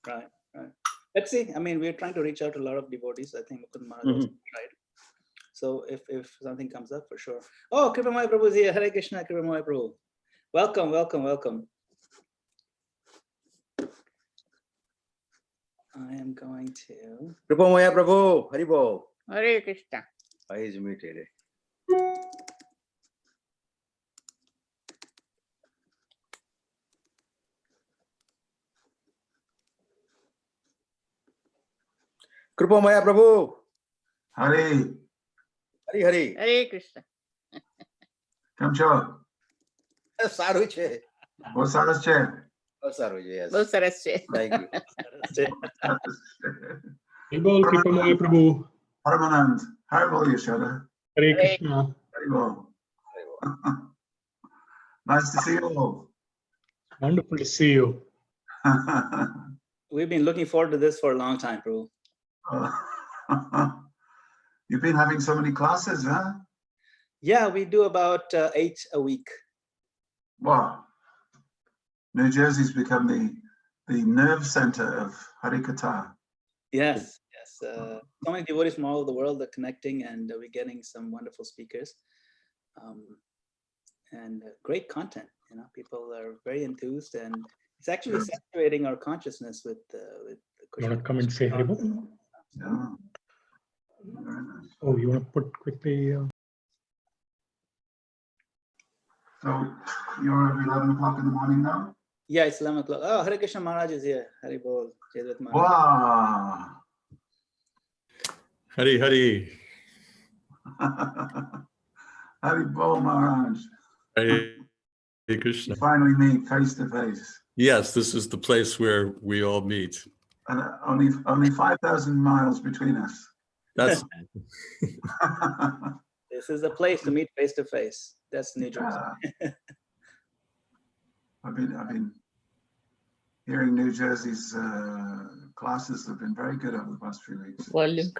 Right. Let's see. I mean, we're trying to reach out to a lot of devotees. I think Mukund Maharaj also tried. So if something comes up, for sure. Oh, Kripamoya Prabhu is here. Hare Krishna, Kripamoya Prabhu. Welcome. I am going to. Kripamoya Prabhu, Haribol. Hare Krishna. Why is muted? Kripamoya Prabhu. Hari. Hare Krishna. Come show. Saru che. What saras che? Oh, Saru, yes. Both saras che. Thank you. Haribol, Kripamoya Prabhu. Paramanand. Haribol Yashoda. Hare Krishna. Haribol. Nice to see you all. Wonderful to see you. We've been looking forward to this for a long time, Prabhu. You've been having so many classes, huh? Yeah, we do about 8 a week. Wow. New Jersey's become the nerve center of Harikatha. Yes. So many devotees from all over the world are connecting, and we're getting some wonderful speakers. And great content. You know, people are very enthused, and it's actually saturating our consciousness with You Krishna. want to come and say Haribol? Yeah. Very nice. Oh, you want to put quickly? So you're at 11 o'clock in the morning now? Yeah, it's 11 o'clock. Oh, Hare Krishna Maharaj is here. Haribol. Jayadvaita Maharaj. Wow. Hari. Haribol Maharaj. Hare You Krishna. finally meet face to face. Yes, this is the place where we all meet. And only 5,000 miles between us. That's This is the place to meet face to face. That's New Jersey. I've been hearing New Jersey's classes have been very good over the past few weeks. Volume.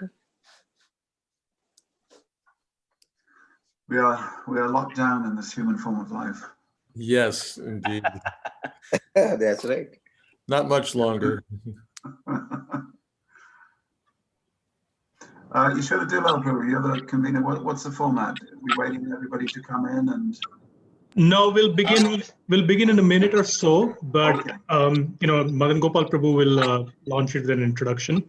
We are locked down in this human form of life. yes, indeed. That's right. Not much longer. You should have done well, Prabhu. You're the convener. What's the format? We're waiting for everybody to come in and. No, we'll begin in a minute or so, but Okay. Madan Gopal Prabhu will launch it with an introduction.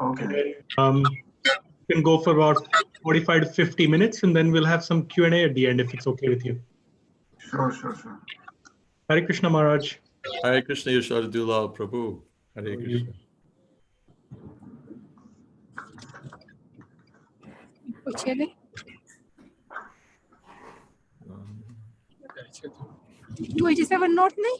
Okay. We can go for about 45 to 50 minutes, and then we'll have some Q&A at the end if it's okay with you. Sure. Hare Krishna Maharaj. Hare Krishna Yashoda Dulal Prabhu. Hare Krishna. Note नहीं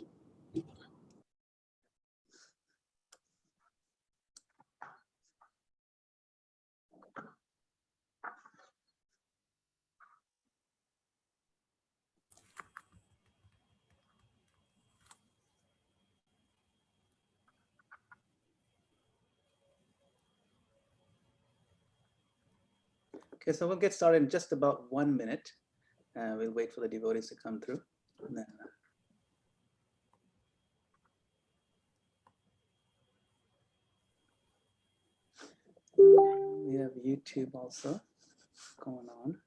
Okay, so we'll get started in just about 1 minute. We'll wait for the devotees to come through. And then, we have YouTube also going on.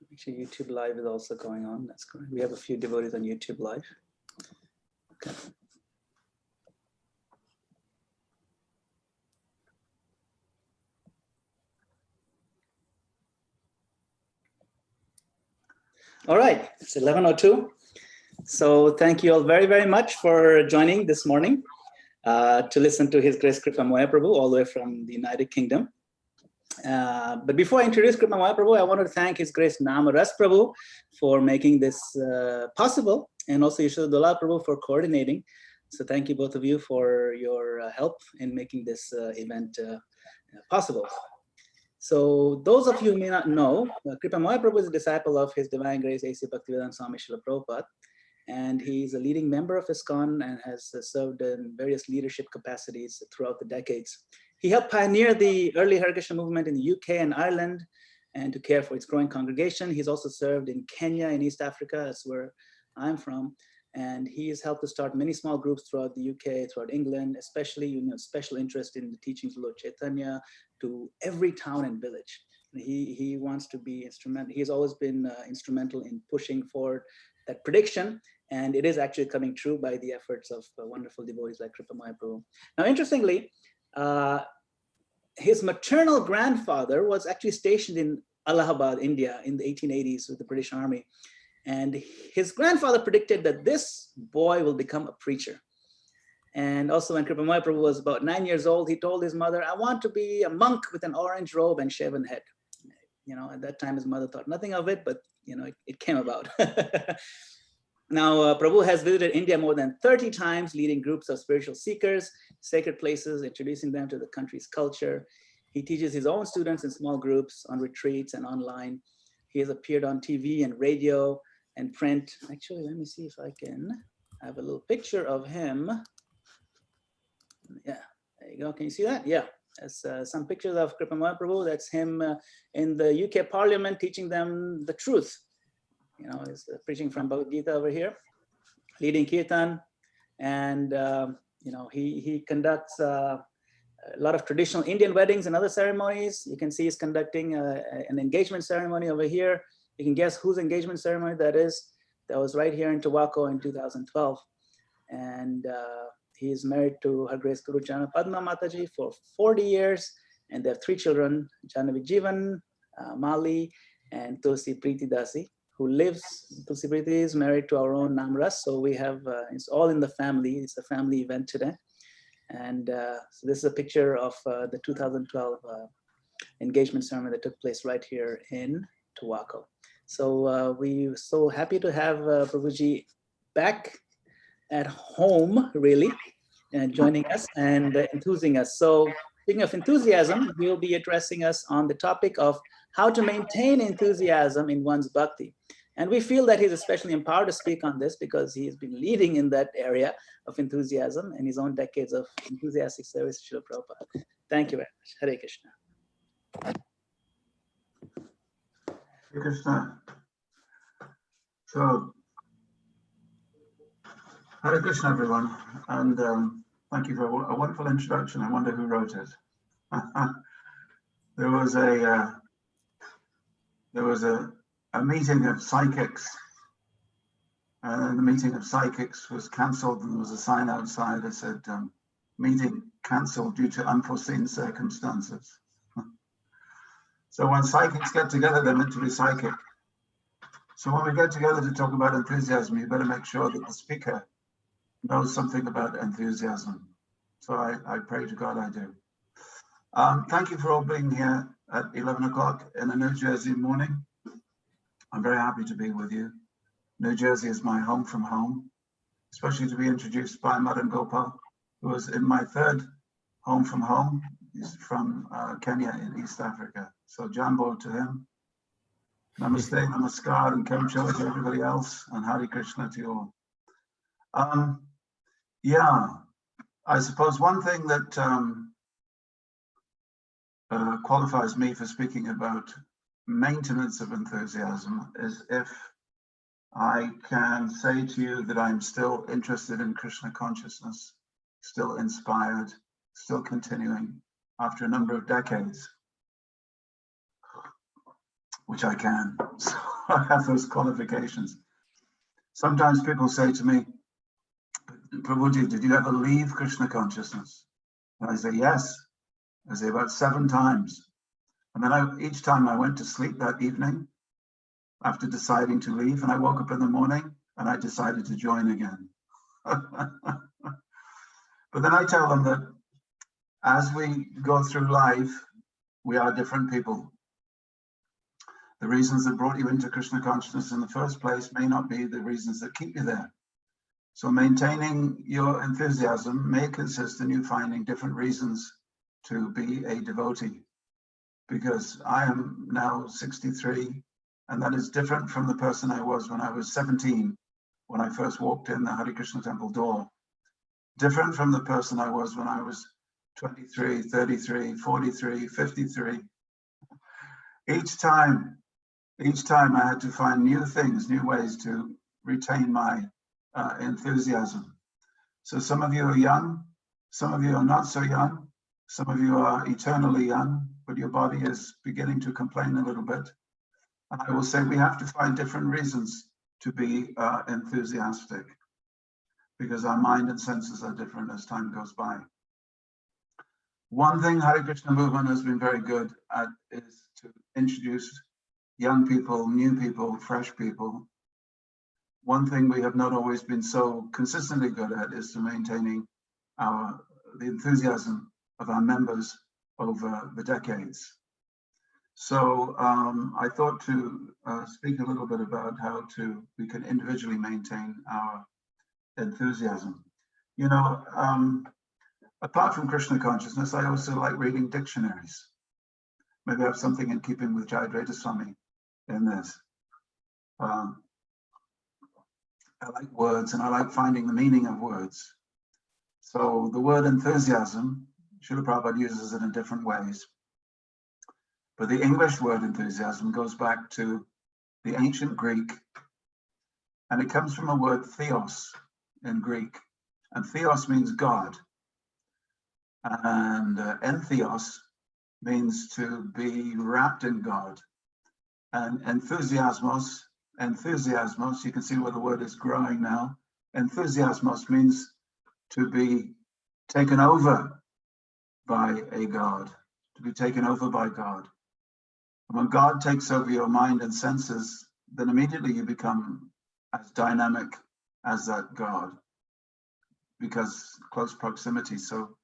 Make sure YouTube Live is also going on. That's correct. We have a few devotees on YouTube Live. Okay. All right, it's 11:02. So thank you all very, very much for joining this morning to listen to His Grace Kripamoya Prabhu all the way from the United Kingdom. But before I introduce Kripamoya Prabhu, I want to thank His Grace Namaras Prabhu for making this possible, and also Yashoda Dulal Prabhu for coordinating. So thank you both of you for your help in making this event possible. So those of you who may not know, Kripamoya Prabhu is a disciple of His Divine Grace A.C. Bhaktivedanta Swami Srila Prabhupada, and he's a leading member of ISKCON and has served in various leadership capacities throughout the decades. He helped pioneer the early Hare Krishna movement in the UK and Ireland and to care for its growing congregation. He's also served in Kenya and East Africa, that's where I'm from. And he has helped to start many small groups throughout the UK, throughout England, especially, special interest in the teachings of Lord Chaitanya to every town and village. He wants to be instrumental. He's always been instrumental in pushing forward that prediction, and it is actually coming true by the efforts of wonderful devotees like Kripamoya Prabhu. Now, interestingly, his maternal grandfather was actually stationed in Allahabad, India in the 1880s with the British Army. And his grandfather predicted that this boy will become a preacher. And also when Kripamoya Prabhu was about 9 years old, he told his mother, I want to be a monk with an orange robe and shaven head. At that time, his mother thought nothing of it, but, it came about. Now, Prabhu has visited India more than 30 times, leading groups of spiritual seekers, sacred places, introducing them to the country's culture. He teaches his own students in small groups, on retreats and online. He has appeared on TV and radio and print. Actually, let me see if I can have a little picture of him. Yeah, there you go. Can you see that? Yeah, that's some pictures of Kripamoya Prabhu. That's him in the UK Parliament teaching them the truth. He's preaching from Bhagavad Gita over here, leading kirtan, and he conducts a lot of traditional Indian weddings and other ceremonies. You can see he's conducting an engagement ceremony over here. You can guess whose engagement ceremony that is. That was right here in Towaco in 2012. And he is married to Her Grace Guru Jana Padma Mataji for 40 years. And they have 3 children, Janavi Jivan, Mali, and Tulsi Preeti Dasi, who lives, Tulsi Preeti is married to our own Namras. So we have, it's all in the family. It's a family event today. And so this is a picture of the 2012 engagement ceremony that took place right here in Towaco. So we're so happy to have Prabhuji back at home, really, and joining us and enthusing us. So speaking of enthusiasm, he'll be addressing us on the topic of how to maintain enthusiasm in one's bhakti. And we feel that he's especially empowered to speak on this because he has been leading in that area of enthusiasm and his own decades of enthusiastic service to Srila Prabhupada. Thank you very much. Hare Krishna. Hare Krishna. So, Hare Krishna, everyone, and thank you for a wonderful introduction. I wonder who wrote it. There was a meeting of psychics, and the meeting of psychics was cancelled, and there was a sign outside that said, meeting cancelled due to unforeseen circumstances. So when psychics get together, they're meant to be psychic. So when we get together to talk about enthusiasm, you better make sure that the speaker knows something about enthusiasm. So I pray to God I do. Thank you for all being here at 11 o'clock in a New Jersey morning. I'm very happy to be with you. New Jersey is my home from home, especially to be introduced by Madan Gopal, who was in my 3rd home from home. He's from Kenya in East Africa. So Jambo to him. Namaste, Namaskar, and Kemcho to everybody else, and Hare Krishna to you all. Yeah, I suppose one thing that qualifies me for speaking about maintenance of enthusiasm is if I can say to you that I'm still interested in Krishna consciousness, still inspired, still continuing after a number of decades, which I can. So I have those qualifications. Sometimes people say to me, Prabhuji, did you ever leave Krishna consciousness? And I say, yes. I say about 7 times. And then each time I went to sleep that evening after deciding to leave, and I woke up in the morning and I decided to join again. But then I tell them that as we go through life, we are different people. The reasons that brought you into Krishna consciousness in the first place may not be the reasons that keep you there. So maintaining your enthusiasm may consist in you finding different reasons to be a devotee. Because I am now 63, and that is different from the person I was when I was 17, when I first walked in the Hare Krishna temple door. Different from the person I was when I was 23, 33, 43, 53. Each time I had to find new things, new ways to retain my enthusiasm. So some of you are young, some of you are not so young, some of you are eternally young, but your body is beginning to complain a little bit. And I will say we have to find different reasons to be enthusiastic, because our mind and senses are different as time goes by. One thing Hare Krishna movement has been very good at is to introduce young people, new people, fresh people. One thing we have not always been so consistently good at is to maintaining the enthusiasm of our members over the decades. So I thought to speak a little bit about how we can individually maintain our enthusiasm. You know, apart from Krishna consciousness, I also like reading dictionaries. Maybe I have something in keeping with Jayadvaita Swami in this. I like words and I like finding the meaning of words. So the word enthusiasm, Srila Prabhupada uses it in different ways. But the English word enthusiasm goes back to the ancient Greek, and it comes from a word theos in Greek. And theos means God. And entheos means to be wrapped in God. And enthusiasmos, you can see where the word is growing now. Enthusiasmos means to be taken over by a God, to be taken over by God. And when God takes over your mind and senses, then immediately you become as dynamic as that God, because close proximity. So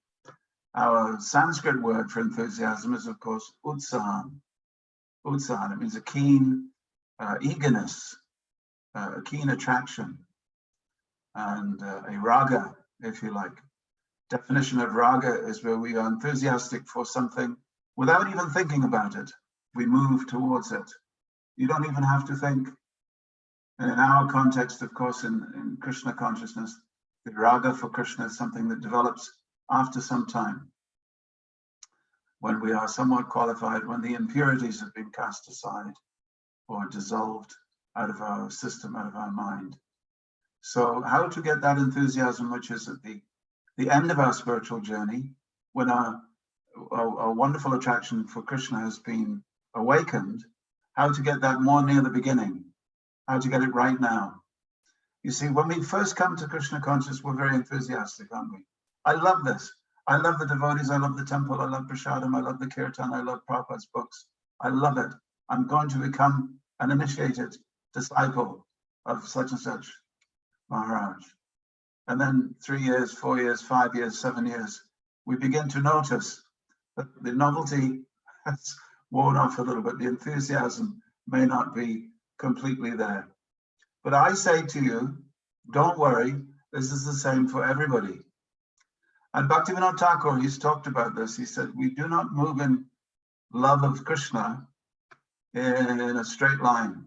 our Sanskrit word for enthusiasm is, of course, utsahan. Utsahan, it means a keen eagerness, a keen attraction, and a raga, if you like. Definition of raga is where we are enthusiastic for something without even thinking about it. We move towards it. You don't even have to think. And in our context, of course, in Krishna consciousness, the raga for Krishna is something that develops after some time, when we are somewhat qualified, when the impurities have been cast aside or dissolved out of our system, out of our mind. So how to get that enthusiasm, which is at the end of our spiritual journey, when our wonderful attraction for Krishna has been awakened, how to get that more near the beginning, how to get it right now. You see, when we first come to Krishna consciousness, we're very enthusiastic, aren't we? I love this. I love the devotees, I love the temple, I love Prasadam, I love the Kirtan, I love Prabhupada's books. I love it. I'm going to become an initiated disciple of such and such Maharaj. And then 3 years, 4 years, 5 years, 7 years, we begin to notice that the novelty has worn off a little bit. The enthusiasm may not be completely there. But I say to you, don't worry, this is the same for everybody. And Bhaktivinoda Thakur, he's talked about this. He said, we do not move in love of Krishna in a straight line.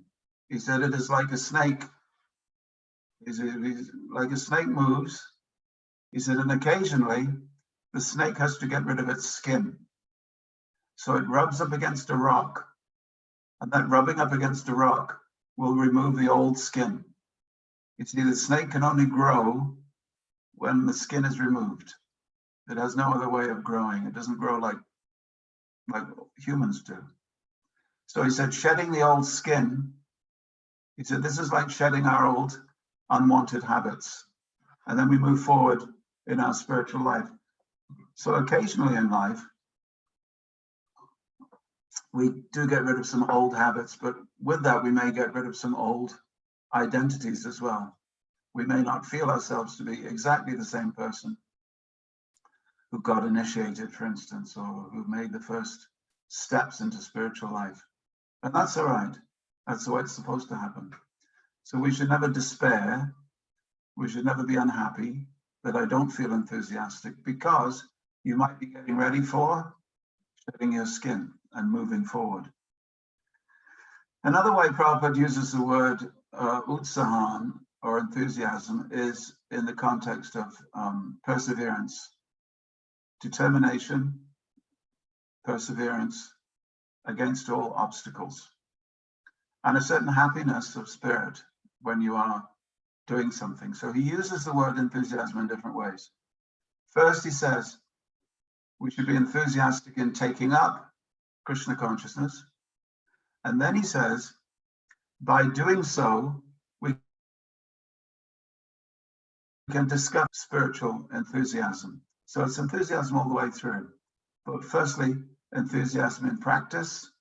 He said, it is like a snake. He's like a snake moves. He said, and occasionally the snake has to get rid of its skin. So it rubs up against a rock, and that rubbing up against a rock will remove the old skin. You see, the snake can only grow when the skin is removed. It has no other way of growing. It doesn't grow like humans do. So he said, shedding the old skin, he said, this is like shedding our old unwanted habits. And then we move forward in our spiritual life. So occasionally in life, we do get rid of some old habits, but with that, we may get rid of some old identities as well. We may not feel ourselves to be exactly the same person who got initiated, for instance, or who made the first steps into spiritual life. And that's all right. That's the way it's supposed to happen. So we should never despair. We should never be unhappy that I don't feel enthusiastic, because you might be getting ready for shedding your skin and moving forward. Another way Prabhupada uses the word utsahan, or enthusiasm, is in the context of perseverance, determination, perseverance against all obstacles, and a certain happiness of spirit when you are doing something. So he uses the word enthusiasm in different ways. First, he says we should be enthusiastic in taking up Krishna consciousness. And then he says, by doing so, we can discover spiritual enthusiasm. So it's enthusiasm all the way through. But firstly, enthusiasm in practice,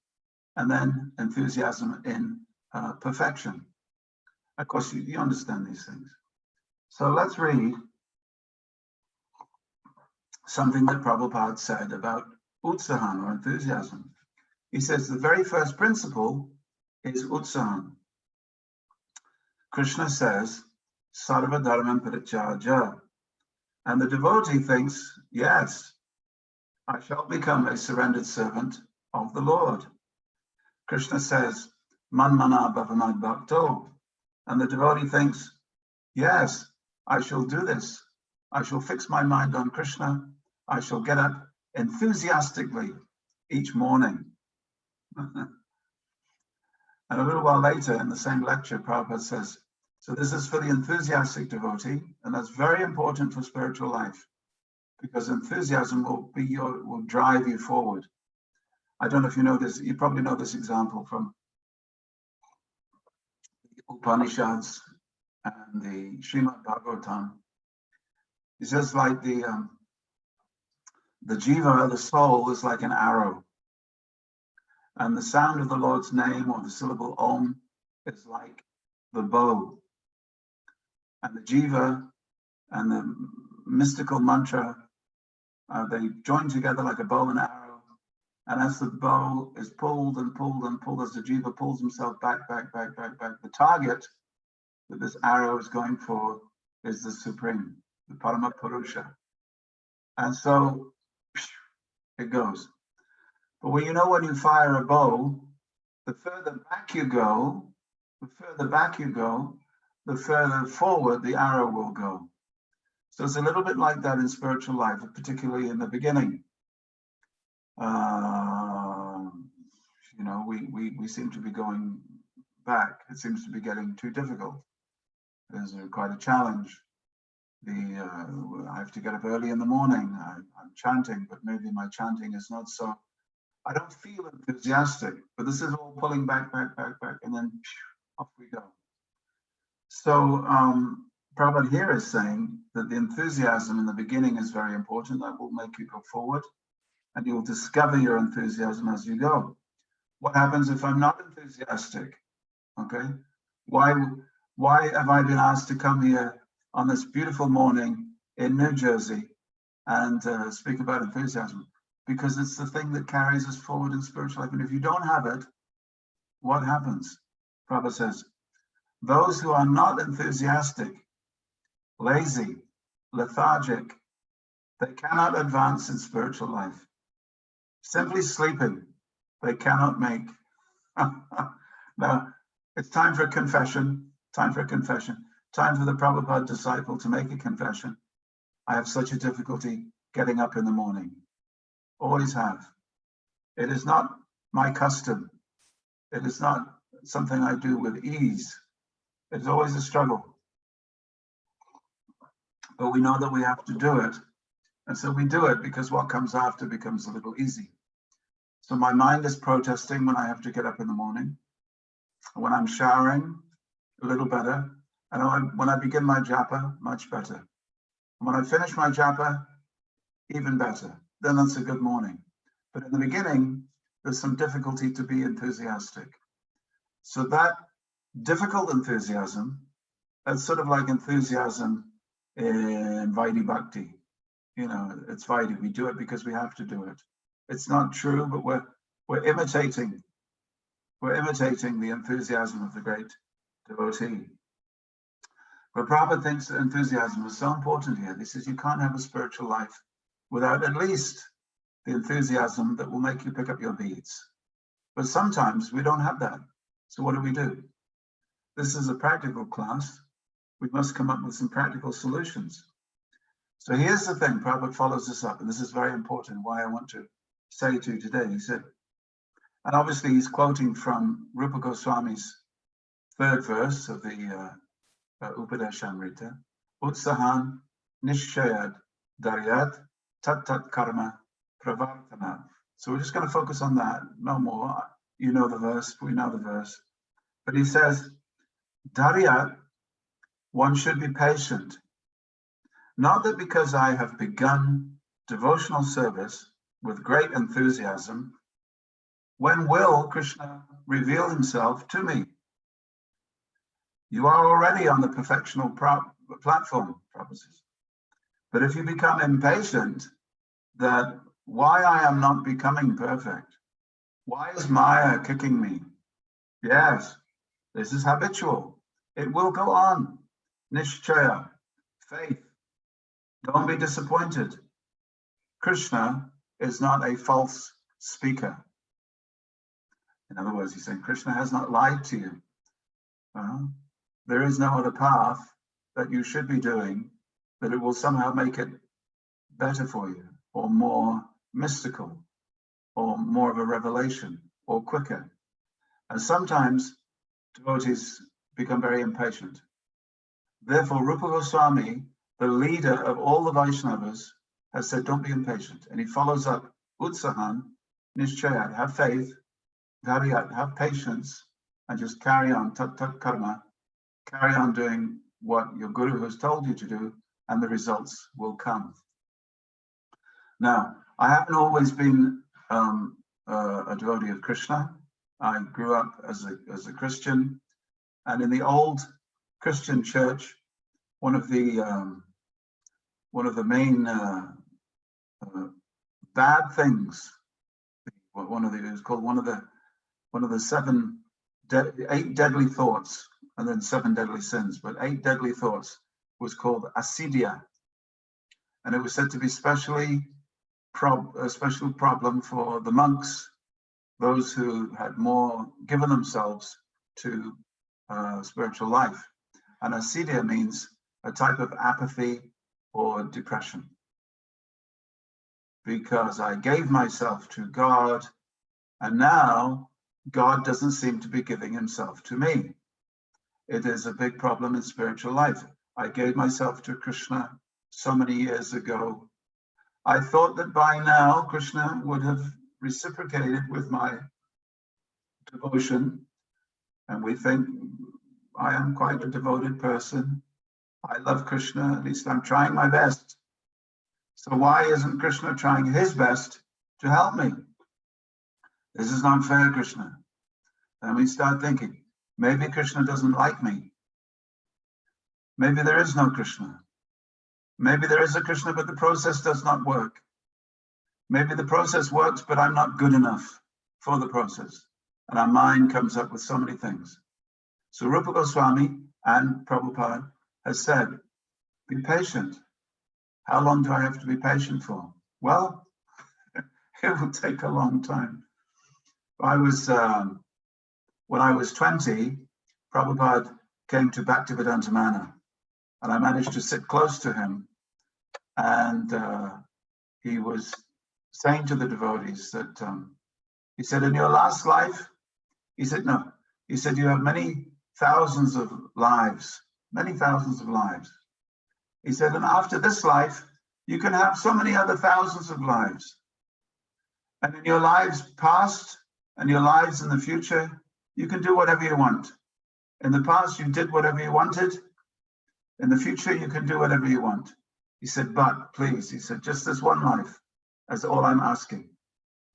and then enthusiasm in perfection. Of course, you understand these things. So let's read something that Prabhupada said about utsahan, or enthusiasm. He says the very first principle is utsahan. Krishna says, sarva dharmam parityajya. And the devotee thinks, yes, I shall become a surrendered servant of the Lord. Krishna says, manmana bhavamad bhakto. And the devotee thinks, yes, I shall do this. I shall fix my mind on Krishna. I shall get up enthusiastically each morning. And a little while later in the same lecture, Prabhupada says, so this is for the enthusiastic devotee, and that's very important for spiritual life, because enthusiasm will drive you forward. I don't know if you know this, you probably know this example from the Upanishads and the Srimad Bhagavatam. He says like the jiva, the soul, is like an arrow. And the sound of the Lord's name, or the syllable Om, is like the bow. And the jiva and the mystical mantra, they join together like a bow and arrow. And as the bow is pulled and pulled and pulled, as the jiva pulls himself back, the target that this arrow is going for is the Supreme, the Parama Purusha. And so it goes. But when you fire a bow, the further back you go, the further forward the arrow will go. So it's a little bit like that in spiritual life, particularly in the beginning. We seem to be going back. It seems to be getting too difficult. There's quite a challenge. I have to get up early in the morning. I'm chanting, but maybe my chanting is not so. I don't feel enthusiastic, but this is all pulling back, and then off we go. So Prabhupada here is saying that the enthusiasm in the beginning is very important. That will make you go forward, and you'll discover your enthusiasm as you go. What happens if I'm not enthusiastic? Okay, why have I been asked to come here on this beautiful morning in New Jersey and speak about enthusiasm? Because it's the thing that carries us forward in spiritual life. And if you don't have it, what happens? Prabhupada says, those who are not enthusiastic, lazy, lethargic, they cannot advance in spiritual life. Simply sleeping, they cannot make. Now, it's time for a confession, time for the Prabhupada disciple to make a confession. I have such a difficulty getting up in the morning. Always have. It is not my custom. It is not something I do with ease. It's always a struggle. But we know that we have to do it. And so we do it because what comes after becomes a little easy. So my mind is protesting when I have to get up in the morning. When I'm showering, a little better. And when I begin my japa, much better. And when I finish my japa, even better. Then that's a good morning. But in the beginning, there's some difficulty to be enthusiastic. So that difficult enthusiasm, that's sort of like enthusiasm in Vaidhi Bhakti. It's Vaidhi. We do it because we have to do it. It's not true, but we're imitating. We're imitating the enthusiasm of the great devotee. But Prabhupada thinks that enthusiasm is so important here. He says you can't have a spiritual life without at least the enthusiasm that will make you pick up your beads. But sometimes we don't have that. So what do? This is a practical class. We must come up with some practical solutions. So here's the thing, Prabhupada follows this up, and this is very important, why I want to say to you today. He said, and obviously he's quoting from Rupa Goswami's third verse of the Upadeshamrita, Utsahan, Nishayad, Daryat, Tat Karma, Pravartana. So we're just going to focus on that, no more. You know the verse, we know the verse. But he says, Daryat, one should be patient. Not that because I have begun devotional service with great enthusiasm, when will Krishna reveal himself to me? You are already on the perfectional platform, Prabhu says. But if you become impatient that why I am not becoming perfect, why is Maya kicking me? Yes, this is habitual. It will go on. Nishchaya, faith. Don't be disappointed. Krishna is not a false speaker. In other words, he's saying Krishna has not lied to you. There is no other path that you should be doing that it will somehow make it better for you, or more mystical, or more of a revelation, or quicker. And sometimes devotees become very impatient. Therefore, Rupa Goswami, the leader of all the Vaishnavas, has said, don't be impatient. And he follows up, Utsahan, Nishchayat, have faith, Daryat, have patience, and just carry on, tat karma, carry on doing what your guru has told you to do, and the results will come. Now, I haven't always been a devotee of Krishna. I grew up as a Christian, and in the old Christian church, one of the main bad things, it was called one of the 8 deadly thoughts, and then 7 deadly sins, but 8 deadly thoughts was called asidya, and it was said to be a special problem for the monks, those who had more given themselves to spiritual life. And asidya means a type of apathy or depression. Because I gave myself to God, and now God doesn't seem to be giving himself to me. It is a big problem in spiritual life. I gave myself to Krishna so many years ago. I thought that by now Krishna would have reciprocated with my devotion, and we think I am quite a devoted person. I love Krishna, at least I'm trying my best. So why isn't Krishna trying his best to help me? This is not fair, Krishna. Then we start thinking, maybe Krishna doesn't like me. Maybe there is no Krishna. Maybe there is a Krishna, but the process does not work. Maybe the process works, but I'm not good enough for the process. And our mind comes up with so many things. So Rupa Goswami and Prabhupada has said, be patient. How long do I have to be patient for? Well, it will take a long time. When I was 20, Prabhupada came to Bhaktivedanta Manor, and I managed to sit close to him, and he was saying to the devotees that, he said, in your last life, he said, no, he said, you have many thousands of lives. He said, and after this life, you can have so many other thousands of lives. And in your lives past and your lives in the future, you can do whatever you want. In the past, you did whatever you wanted. In the future, you can do whatever you want. He said, but please, he said, just this one life. That's all I'm asking.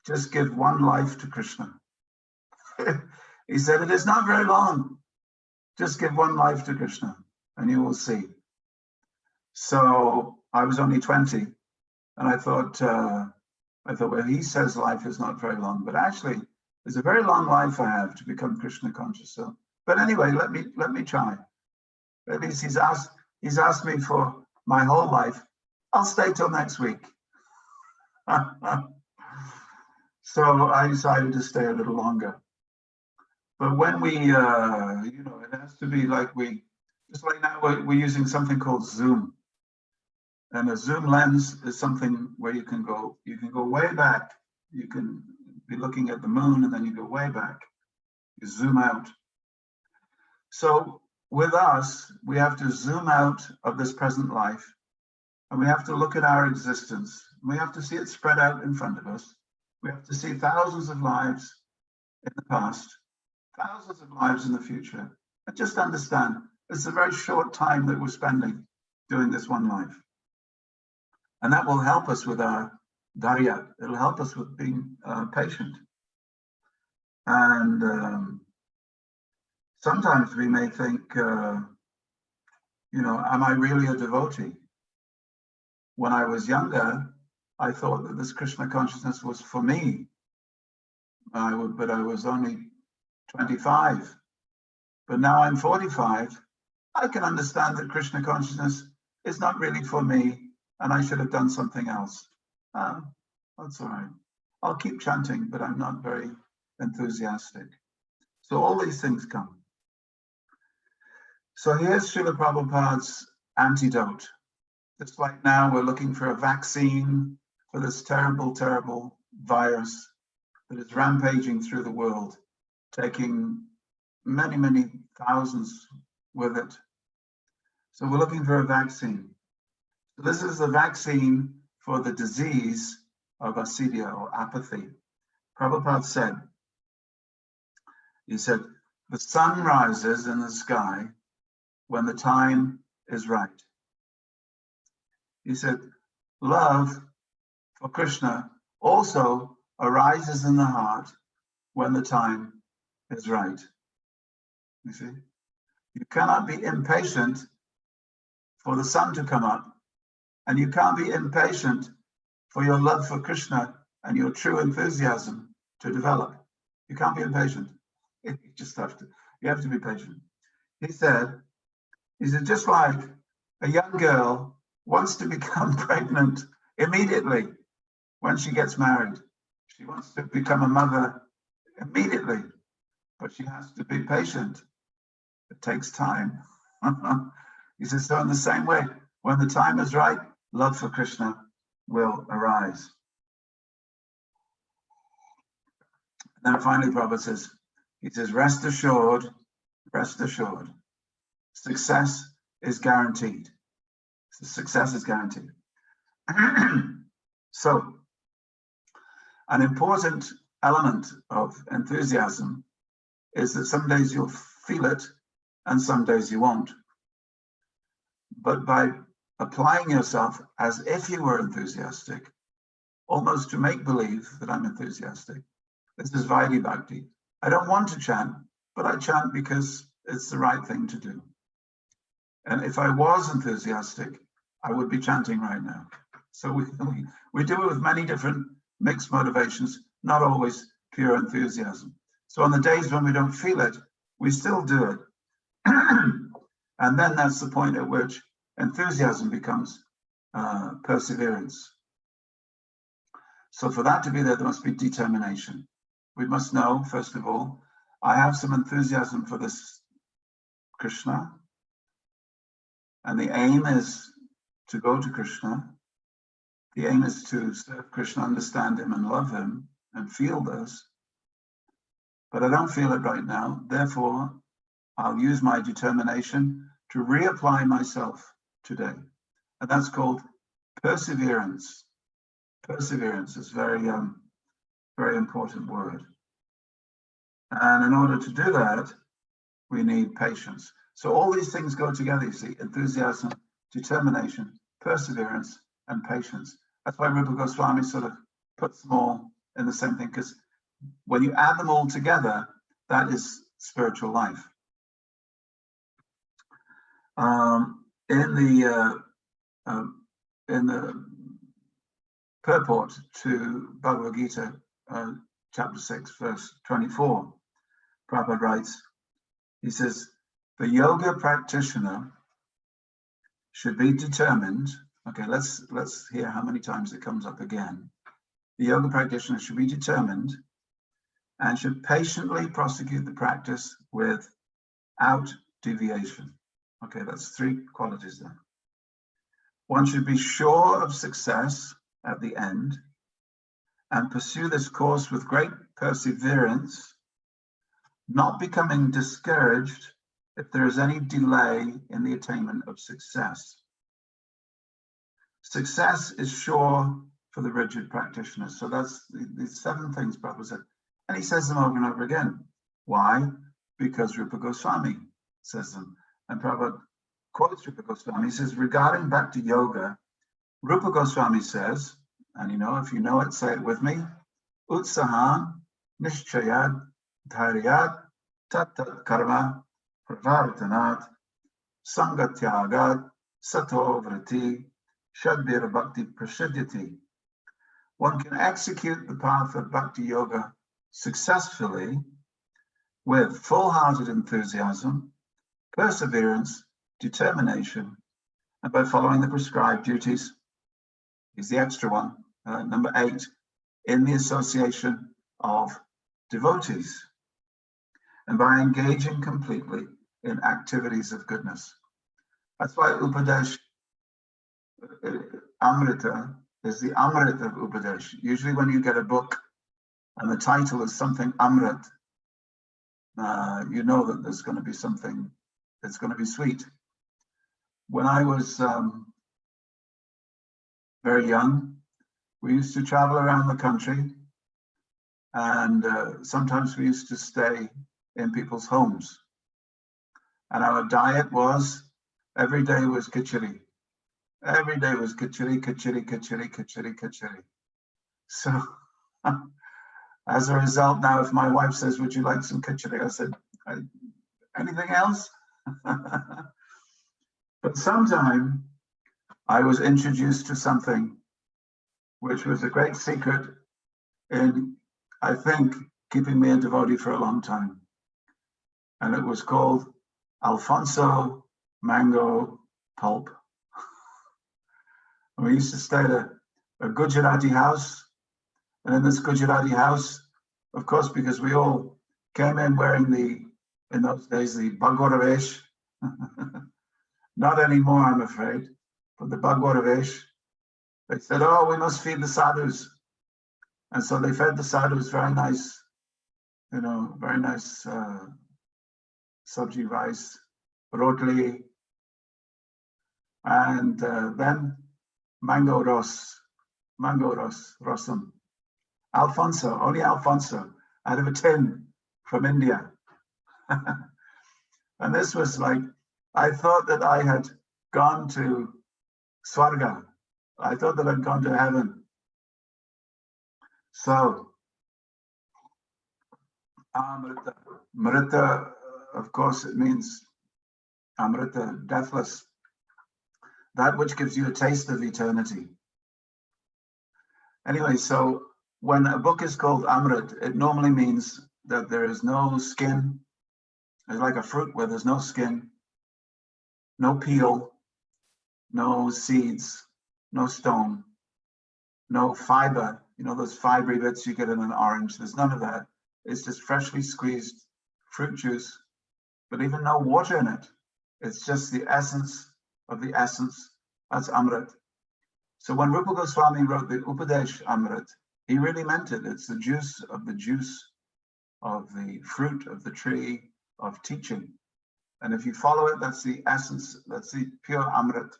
Just give one life to Krishna. He said, it is not very long. Just give one life to Krishna and you will see. So I was only 20 and I thought, well, he says life is not very long, but actually there's a very long life I have to become Krishna conscious. So, but anyway, let me try. At least he's asked me for my whole life. I'll stay till next week. So I decided to stay a little longer. But when we, it has to be like just like now we're using something called Zoom. And a Zoom lens is something where you can go way back. You can be looking at the moon and then you go way back. You zoom out. So with us, we have to zoom out of this present life, and we have to look at our existence. We have to see it spread out in front of us. We have to see thousands of lives in the past, thousands of lives in the future, and just understand it's a very short time that we're spending doing this one life. And that will help us with our darya. It'll help us with being patient. And sometimes we may think, you know, am I really a devotee? When I was younger, I thought that this Krishna consciousness was for me. But I was only 25. But now I'm 45. I can understand that Krishna consciousness is not really for me, and I should have done something else. That's all right. I'll keep chanting, but I'm not very enthusiastic. So all these things come. So here's Srila Prabhupada's antidote. Just like now we're looking for a vaccine for this terrible, terrible virus that is rampaging through the world, taking many, many thousands with it. So we're looking for a vaccine. So this is the vaccine for the disease of asidya or apathy. Prabhupada said, he said, the sun rises in the sky when the time is right. He said, love for Krishna also arises in the heart when the time is right. You see, you cannot be impatient for the sun to come up, and you can't be impatient for your love for Krishna and your true enthusiasm to develop. You can't be impatient. You just have to be patient. He said, just like a young girl wants to become pregnant immediately when she gets married. She wants to become a mother immediately, but she has to be patient. It takes time. He says, so in the same way, when the time is right, love for Krishna will arise. And then finally, Prabhupada says, he says, rest assured, success is guaranteed. Success is guaranteed. So, an important element of enthusiasm is that some days you'll feel it and some days you won't. But by applying yourself as if you were enthusiastic, almost to make believe that I'm enthusiastic, this is Vaidhi Bhakti. I don't want to chant, but I chant because it's the right thing to do. And if I was enthusiastic, I would be chanting right now. So we do it with many different mixed motivations, not always pure enthusiasm. So on the days when we don't feel it, we still do it. And then that's the point at which enthusiasm becomes perseverance. So for that to be there, there must be determination. We must know, first of all, I have some enthusiasm for this Krishna, and the aim is to go to Krishna. The aim is to serve Krishna, understand him and love him and feel this. But I don't feel it right now. Therefore, I'll use my determination to reapply myself today. And that's called perseverance. Perseverance is very, very important word. And in order to do that, we need patience. So all these things go together, you see, enthusiasm, determination, perseverance, and patience. That's why Rupa Goswami sort of puts them all in the same thing, because when you add them all together, that is spiritual life. In the purport to Bhagavad Gita, chapter 6, verse 24, Prabhupada writes, he says, the yoga practitioner should be determined. Okay, let's hear how many times it comes up again. The yoga practitioner should be determined and should patiently prosecute the practice without deviation. Okay, that's three qualities there. One should be sure of success at the end and pursue this course with great perseverance, not becoming discouraged if there is any delay in the attainment of success. Success is sure for the rigid practitioners. So that's these 7 things Prabhu said. And he says them over and over again. Why? Because Rupa Goswami says them. And Prabhupada quotes Rupa Goswami. He says, regarding Bhakti Yoga, Rupa Goswami says, and if you know it, say it with me, Utsahan, Nishchayad, Dharyad, Tat Tat Karma, Pravartanat, Sangatyagad, Sato Vrati, Shadbir Bhakti Prasiddhati. One can execute the path of Bhakti Yoga successfully with full-hearted enthusiasm, perseverance, determination, and by following the prescribed duties. Is the extra one, number 8, in the association of devotees, and by engaging completely in activities of goodness. That's why Upadesh Amrita is the Amrit of Upadesh. Usually when you get a book and the title is something Amrit, you know that there's going to be something that's going to be sweet. When I was very young, we used to travel around the country, and sometimes we used to stay in people's homes. And our diet was, every day was khichdi. Every day was khichdi, khichdi, khichdi, khichdi, khichdi. So as a result, now if my wife says, would you like some khichdi? I said, anything else? But sometime I was introduced to something which was a great secret in, I think, keeping me a devotee for a long time. And it was called Alfonso mango pulp. And we used to stay at a Gujarati house. And in this Gujarati house, of course, because we all came in wearing in those days, the Bhagwata Vesh. Not anymore, I'm afraid, but the Bhagwata Vesh. They said, oh, we must feed the sadhus. And so they fed the sadhus very nice, very nice sabji rice, rotli, and then mango rasam. Alfonso, only Alfonso, out of a tin from India. And this was like, I thought that I had gone to Swarga. I thought that I'd gone to heaven. So, Amrita. Mrita, of course, it means Amrita, deathless. That which gives you a taste of eternity. Anyway, so when a book is called Amrit, it normally means that there is no skin. It's like a fruit where there's no skin, no peel, no seeds, no stone, no fiber. Those fibery bits you get in an orange. There's none of that. It's just freshly squeezed fruit juice, but even no water in it. It's just the essence of the essence. That's Amrit. So when Rupa Goswami wrote the Upadesh Amrit, he really meant it. It's the juice of the fruit of the tree of teaching. And if you follow it, that's the essence, that's the pure Amrit.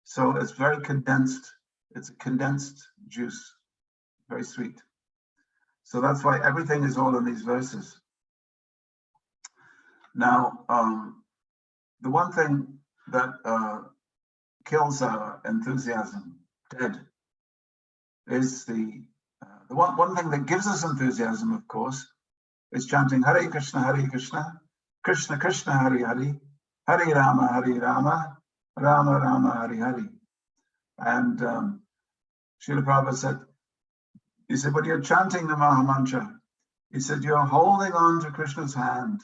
So it's very condensed. It's a condensed juice, very sweet. So that's why everything is all in these verses. Now, the one thing that kills our enthusiasm dead is the one thing that gives us enthusiasm, of course, is chanting Hare Krishna, Krishna Krishna, Hare Hare, Hare Rama, Rama Rama, Hare Hare. And Srila Prabhupada said, he said, when you're chanting the Maha Mantra, he said, you're holding on to Krishna's hand.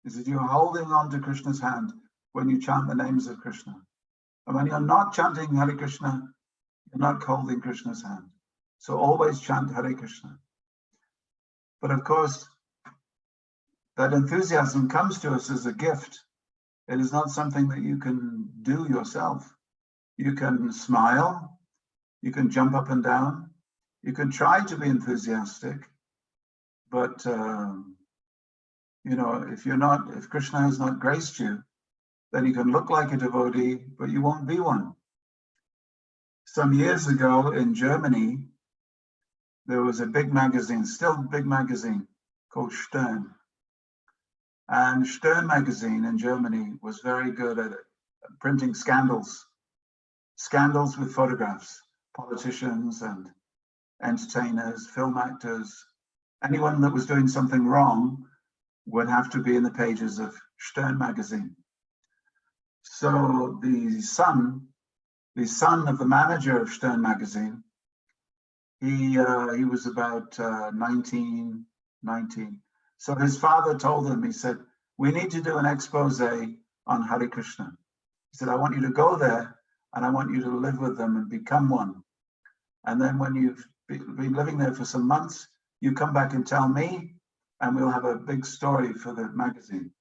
He said, you're holding on to Krishna's hand when you chant the names of Krishna. And when you're not chanting Hare Krishna, you're not holding Krishna's hand. So always chant Hare Krishna. But of course, that enthusiasm comes to us as a gift. It is not something that you can do yourself. You can smile, you can jump up and down, you can try to be enthusiastic, but You know, if Krishna has not graced you, then you can look like a devotee, but you won't be one. Some years ago in Germany, there was a big magazine, still a big magazine, called Stern. And Stern magazine in Germany was very good at printing scandals with photographs, politicians and entertainers, film actors. Anyone that was doing something wrong would have to be in the pages of Stern magazine. So the son of the manager of Stern magazine, he was about 19. So his father told him, he said, we need to do an expose on Hare Krishna. He said, I want you to go there and I want you to live with them and become one. And then when you've been living there for some months, you come back and tell me, and we'll have a big story for the magazine.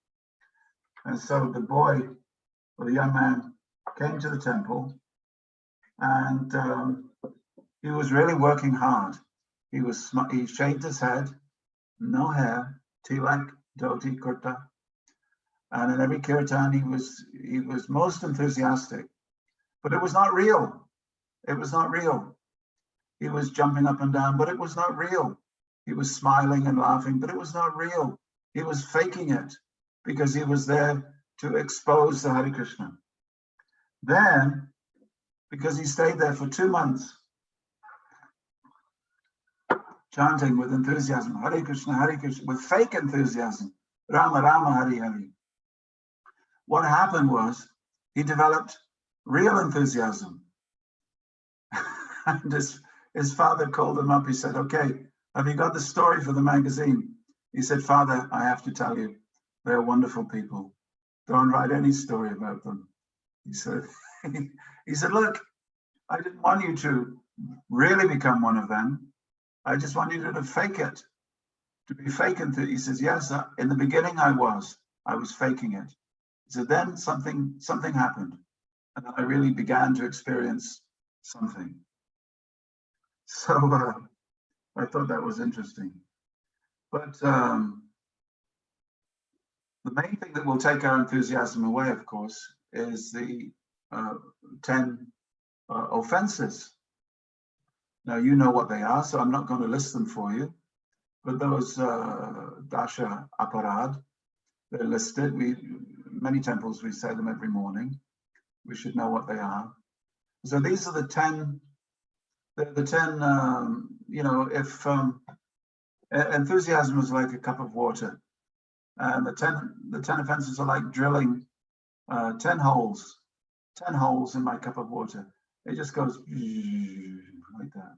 And so the boy, or the young man, came to the temple, and he was really working hard. He shaved his head, no hair, tilak, dhoti, kurta, and in every kirtan he was most enthusiastic. But it was not real. It was not real. He was jumping up and down, but it was not real. He was smiling and laughing, but it was not real. He was faking it because he was there to expose the Hare Krishna. Then, because he stayed there for 2 months, chanting with enthusiasm, Hare Krishna, with fake enthusiasm, Rama Rama, Hare Hare. What happened was he developed real enthusiasm. And his father called him up. He said, okay, have you got the story for the magazine? He said, Father, I have to tell you, they're wonderful people. Don't write any story about them. He said, look, I didn't want you to really become one of them. I just want you to fake it, to be fake. He says, yes, in the beginning I was faking it. He said, then something happened. And then I really began to experience something. So I thought that was interesting. But the main thing that will take our enthusiasm away, of course, is the 10 offenses. Now, you know what they are, so I'm not going to list them for you. But those dasha aparad, they're listed. Many temples, we say them every morning. We should know what they are. So these are the 10. The 10. You know, if enthusiasm is like a cup of water, and the 10 offenses are like drilling 10 holes in my cup of water. It just goes like that.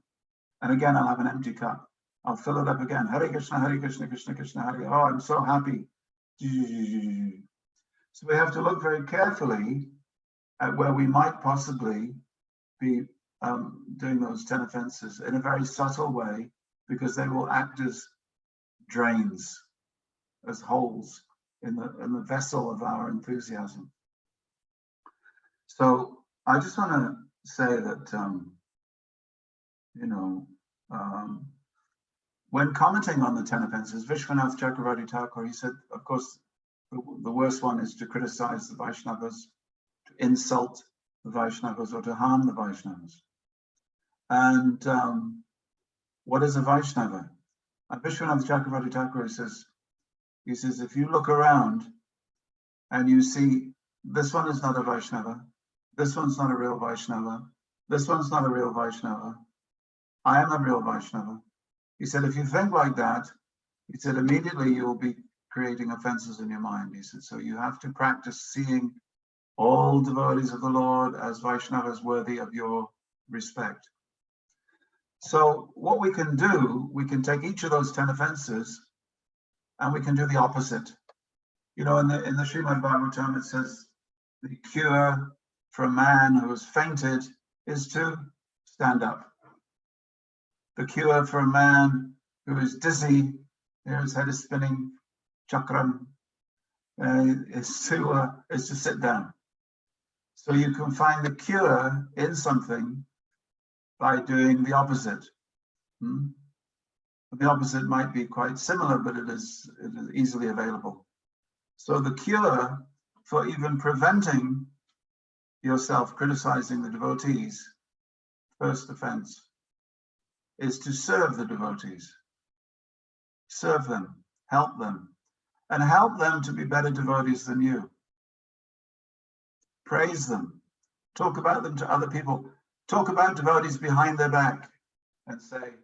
And again, I'll have an empty cup. I'll fill it up again. Hare Krishna, Krishna Krishna, Hare. Oh, I'm so happy. So we have to look very carefully at where we might possibly be doing those 10 offenses in a very subtle way, because they will act as drains, as holes in the vessel of our enthusiasm. So I just want to say that, you know, when commenting on the 10 offenses, Vishwanath Chakravarti Thakur, he said, of course, the worst one is to criticize the Vaishnavas, to insult the Vaishnavas, or to harm the Vaishnavas. And what is a Vaishnava? And Vishwanath Chakravarti Thakur says, if you look around and you see this one is not a Vaishnava, this one's not a real Vaishnava, this one's not a real Vaishnava, I am a real Vaishnava. He said, if you think like that, he said, immediately you'll be creating offenses in your mind. He said, so you have to practice seeing all devotees of the Lord as Vaishnavas worthy of your respect. So what we can do, we can take each of those 10 offenses and we can do the opposite. You know, in the Srimad Bhagavatam, it says the cure for a man who has fainted is to stand up. The cure for a man who is dizzy, his head is spinning, chakram, is to sit down. So you can find the cure in something by doing the opposite. The opposite might be quite similar, but it is easily available. So the cure for even preventing yourself criticizing the devotees, first offense, is to serve the devotees. Serve them, help them, and help them to be better devotees than you. Praise them, talk about them to other people, talk about devotees behind their back and say,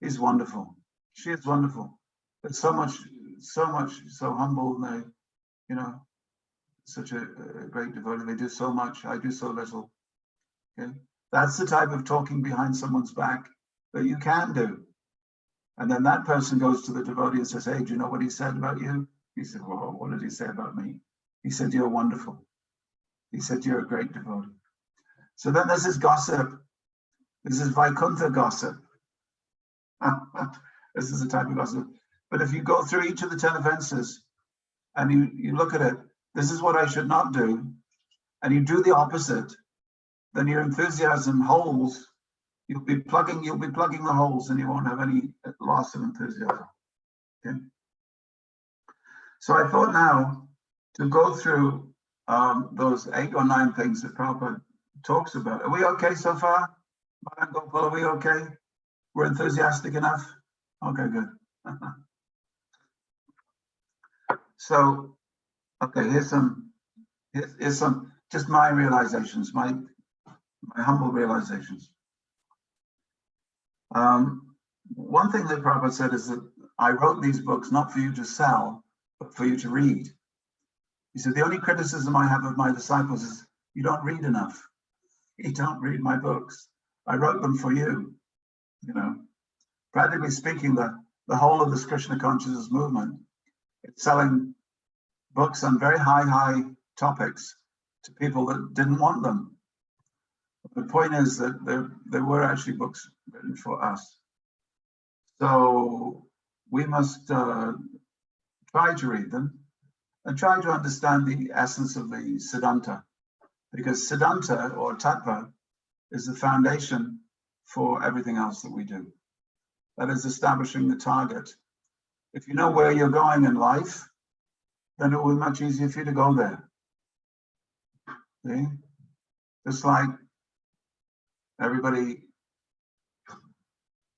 he's wonderful, she is wonderful. There's so much, so humble, and they, you know, such a great devotee, they do so much, I do so little. Okay, that's the type of talking behind someone's back that you can do. And then that person goes to the devotee and says, hey, do you know what he said about you? He said, well, what did he say about me? He said, you're wonderful. He said, you're a great devotee. So then there's this gossip. This is Vaikuntha gossip. This is a type of gossip. But if you go through each of the 10 offenses and you look at it, this is what I should not do, and you do the opposite, then your enthusiasm holes. You'll be plugging the holes, and you won't have any loss of enthusiasm. Okay. So I thought now to go through those 8 or 9 things that Prabhupada talks about. Are we okay so far? Madam Gopal, are we okay? We're enthusiastic enough? Okay, good. So, okay, here's some just my realizations, my humble realizations. One thing that Prabhupada said is that I wrote these books not for you to sell, but for you to read. He said, the only criticism I have of my disciples is you don't read enough. You don't read my books. I wrote them for you. You know, practically speaking, the whole of this Krishna consciousness movement, it's selling books on very high topics to people that didn't want them. The point is that there were actually books written for us. So we must try to read them and try to understand the essence of the Siddhanta, because Siddhanta or Tattva is the foundation for everything else that we do. That is establishing the target. If you know where you're going in life, then it will be much easier for you to go there. See? Just like everybody,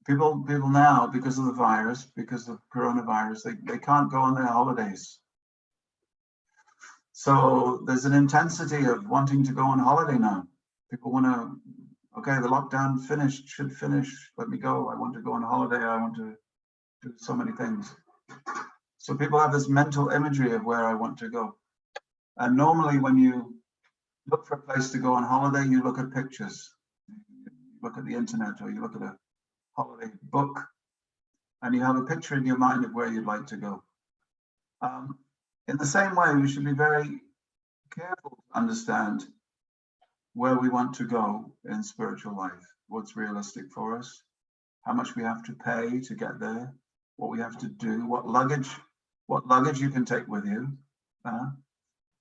people now, because of the virus, because of coronavirus, they can't go on their holidays. So there's an intensity of wanting to go on holiday now. People want to, okay, the lockdown should finish, let me go. I want to go on holiday. I want to do so many things. So people have this mental imagery of where I want to go. And normally when you look for a place to go on holiday, you look at pictures. You look at the internet, or you look at a holiday book, and you have a picture in your mind of where you'd like to go. In the same way, we should be very careful to understand where we want to go in spiritual life, what's realistic for us, how much we have to pay to get there, what we have to do, what luggage you can take with you.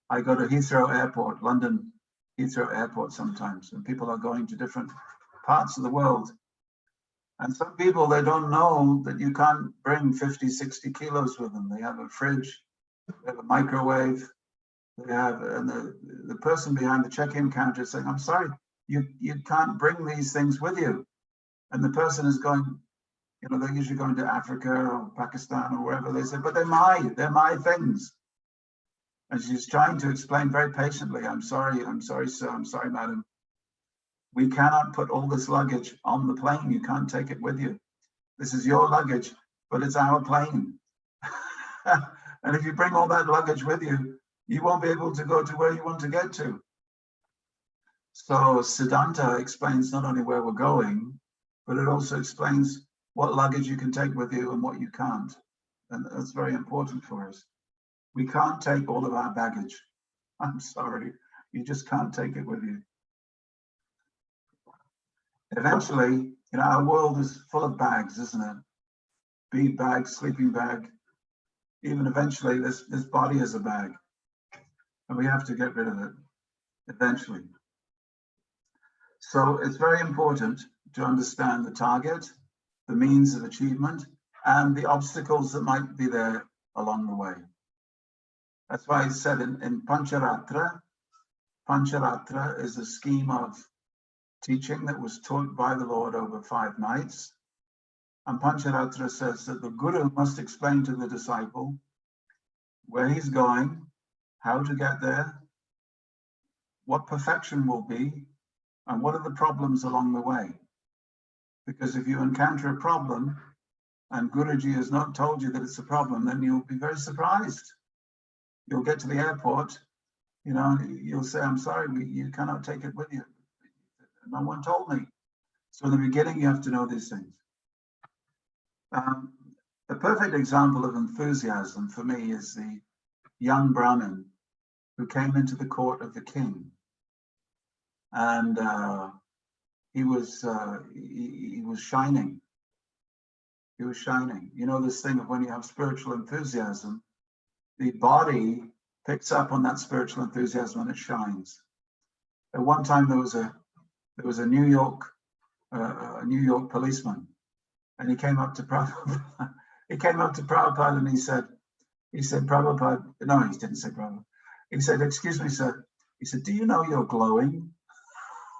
I go to Heathrow Airport, London Heathrow Airport sometimes, and people are going to different parts of the world. And some people, they don't know that you can't bring 50, 60 kilos with them. They have a fridge, they have a microwave, they have, and the person behind the check-in counter is saying, I'm sorry, you can't bring these things with you. And the person is going, you know, they're usually going to Africa or Pakistan or wherever. They say, but they're my things. And she's trying to explain very patiently, I'm sorry, sir, I'm sorry, madam. We cannot put all this luggage on the plane. You can't take it with you. This is your luggage, but it's our plane. And if you bring all that luggage with you, you won't be able to go to where you want to get to. So Siddhanta explains not only where we're going, but it also explains what luggage you can take with you and what you can't. And that's very important for us. We can't take all of our baggage. I'm sorry, you just can't take it with you. Eventually, you know, our world is full of bags, isn't it? Bead bag, sleeping bag. Even eventually, this body is a bag. And we have to get rid of it, eventually. So it's very important to understand the target, the means of achievement, and the obstacles that might be there along the way. That's why I said in Pancharatra is a scheme of teaching that was taught by the Lord over 5 nights. And Pancharatra says that the Guru must explain to the disciple where he's going, how to get there, what perfection will be, and what are the problems along the way. Because if you encounter a problem and Guruji has not told you that it's a problem, then you'll be very surprised. You'll get to the airport, you know, you'll say, I'm sorry, you cannot take it with you. No one told me. So in the beginning, you have to know these things. A perfect example of enthusiasm for me is the young Brahmin who came into the court of the king. And he was shining. He was shining. You know this thing of when you have spiritual enthusiasm, the body picks up on that spiritual enthusiasm and it shines. At one time there was a New York policeman, and he came up to Prabhupada. He came up to Prabhupada and he said, Prabhupada, no, he didn't say Prabhupada. He said, excuse me, sir. He said, do you know you're glowing?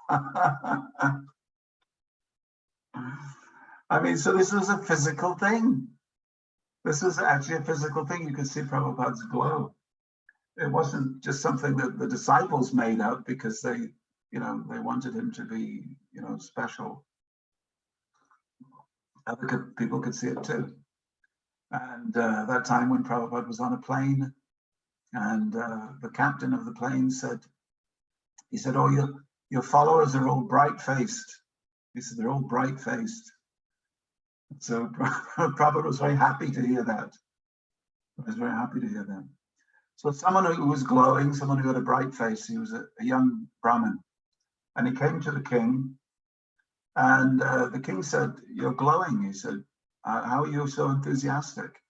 I mean, so this was a physical thing. This was actually a physical thing. You could see Prabhupada's glow. It wasn't just something that the disciples made up because they wanted him to be, special. Other people could see it too. And that time when Prabhupada was on a plane, and the captain of the plane said, oh, your followers are all bright-faced. He said, they're all bright-faced. So Prabhupada was very happy to hear that. I was very happy to hear that. So someone who was glowing, someone who had a bright face, he was a young Brahmin. And he came to the king, and the king said, you're glowing. He said, how are you so enthusiastic?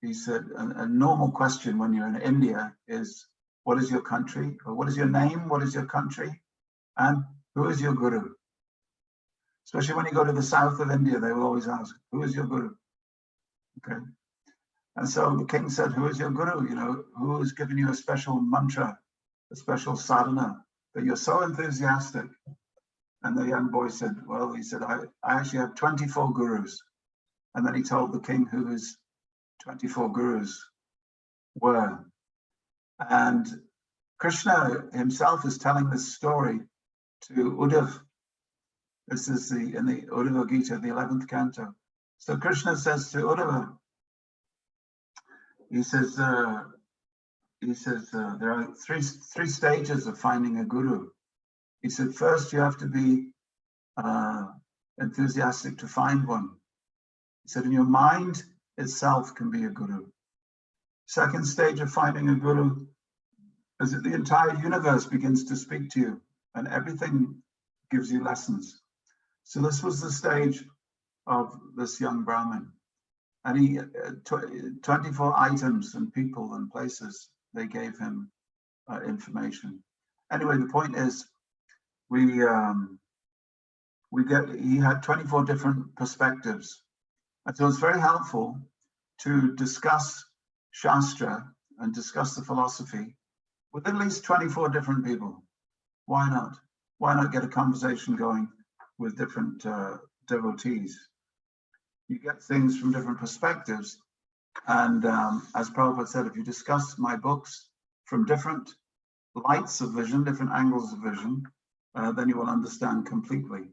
He said, a normal question when you're in India is, what is your country? Or what is your name? What is your country? And who is your guru? Especially when you go to the south of India, they will always ask, who is your guru? Okay. And so the king said, who is your guru? Who has given you a special mantra, a special sadhana, that you're so enthusiastic? And the young boy said, well, he said, I actually have 24 gurus. And then he told the king who his 24 gurus were. And Krishna himself is telling this story to Uddhav. This is in the Uddhava Gita, the 11th canto. So Krishna says to Uddhava, he says there are three stages of finding a guru. He said, first you have to be enthusiastic to find one. He said, in your mind itself can be a guru. Second stage of finding a guru is that the entire universe begins to speak to you and everything gives you lessons. So this was the stage of this young Brahmin. And he, 24 items and people and places, they gave him information. Anyway, the point is, he had 24 different perspectives. And so it's very helpful to discuss Shastra and discuss the philosophy with at least 24 different people. Why not? Why not get a conversation going with different devotees? You get things from different perspectives. And as Prabhupada said, if you discuss my books from different lights of vision, different angles of vision, then you will understand completely.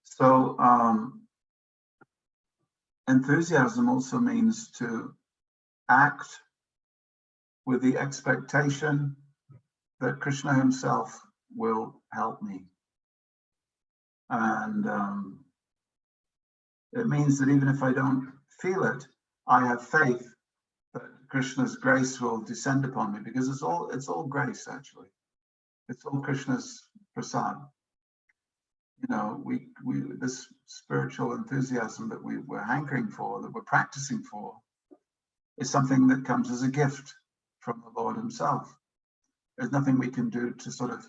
So enthusiasm also means to act with the expectation that Krishna himself will help me. And it means that even if I don't feel it, I have faith that Krishna's grace will descend upon me, because it's all grace actually. It's all Krishna's prasad. This spiritual enthusiasm that we're hankering for, that we're practicing for, is something that comes as a gift from the Lord himself. There's nothing we can do to sort of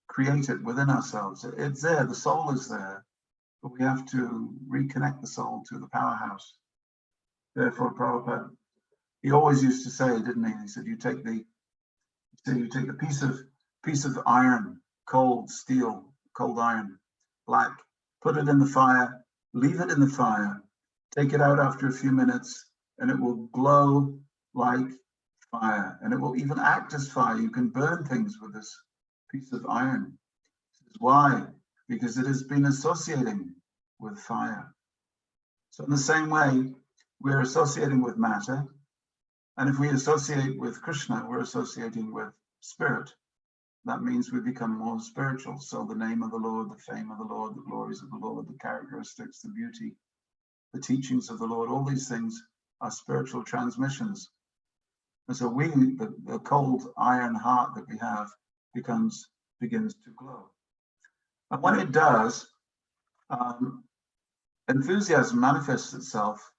create it within ourselves. It's there, the soul is there, but we have to reconnect the soul to the powerhouse. Therefore, Prabhupada, he always used to say, didn't he? He said, you take the piece of iron, cold steel, cold iron, black, put it in the fire, leave it in the fire, take it out after a few minutes, and it will glow like fire, and it will even act as fire. You can burn things with this piece of iron. Why? Because it has been associating with fire. So in the same way, we're associating with matter, and if we associate with Krishna, we're associating with spirit. That means we become more spiritual. So the name of the Lord, the fame of the Lord, the glories of the Lord, the characteristics, the beauty, the teachings of the Lord, all these things are spiritual transmissions. And so the cold iron heart that we have begins to glow. And when it does, enthusiasm manifests itself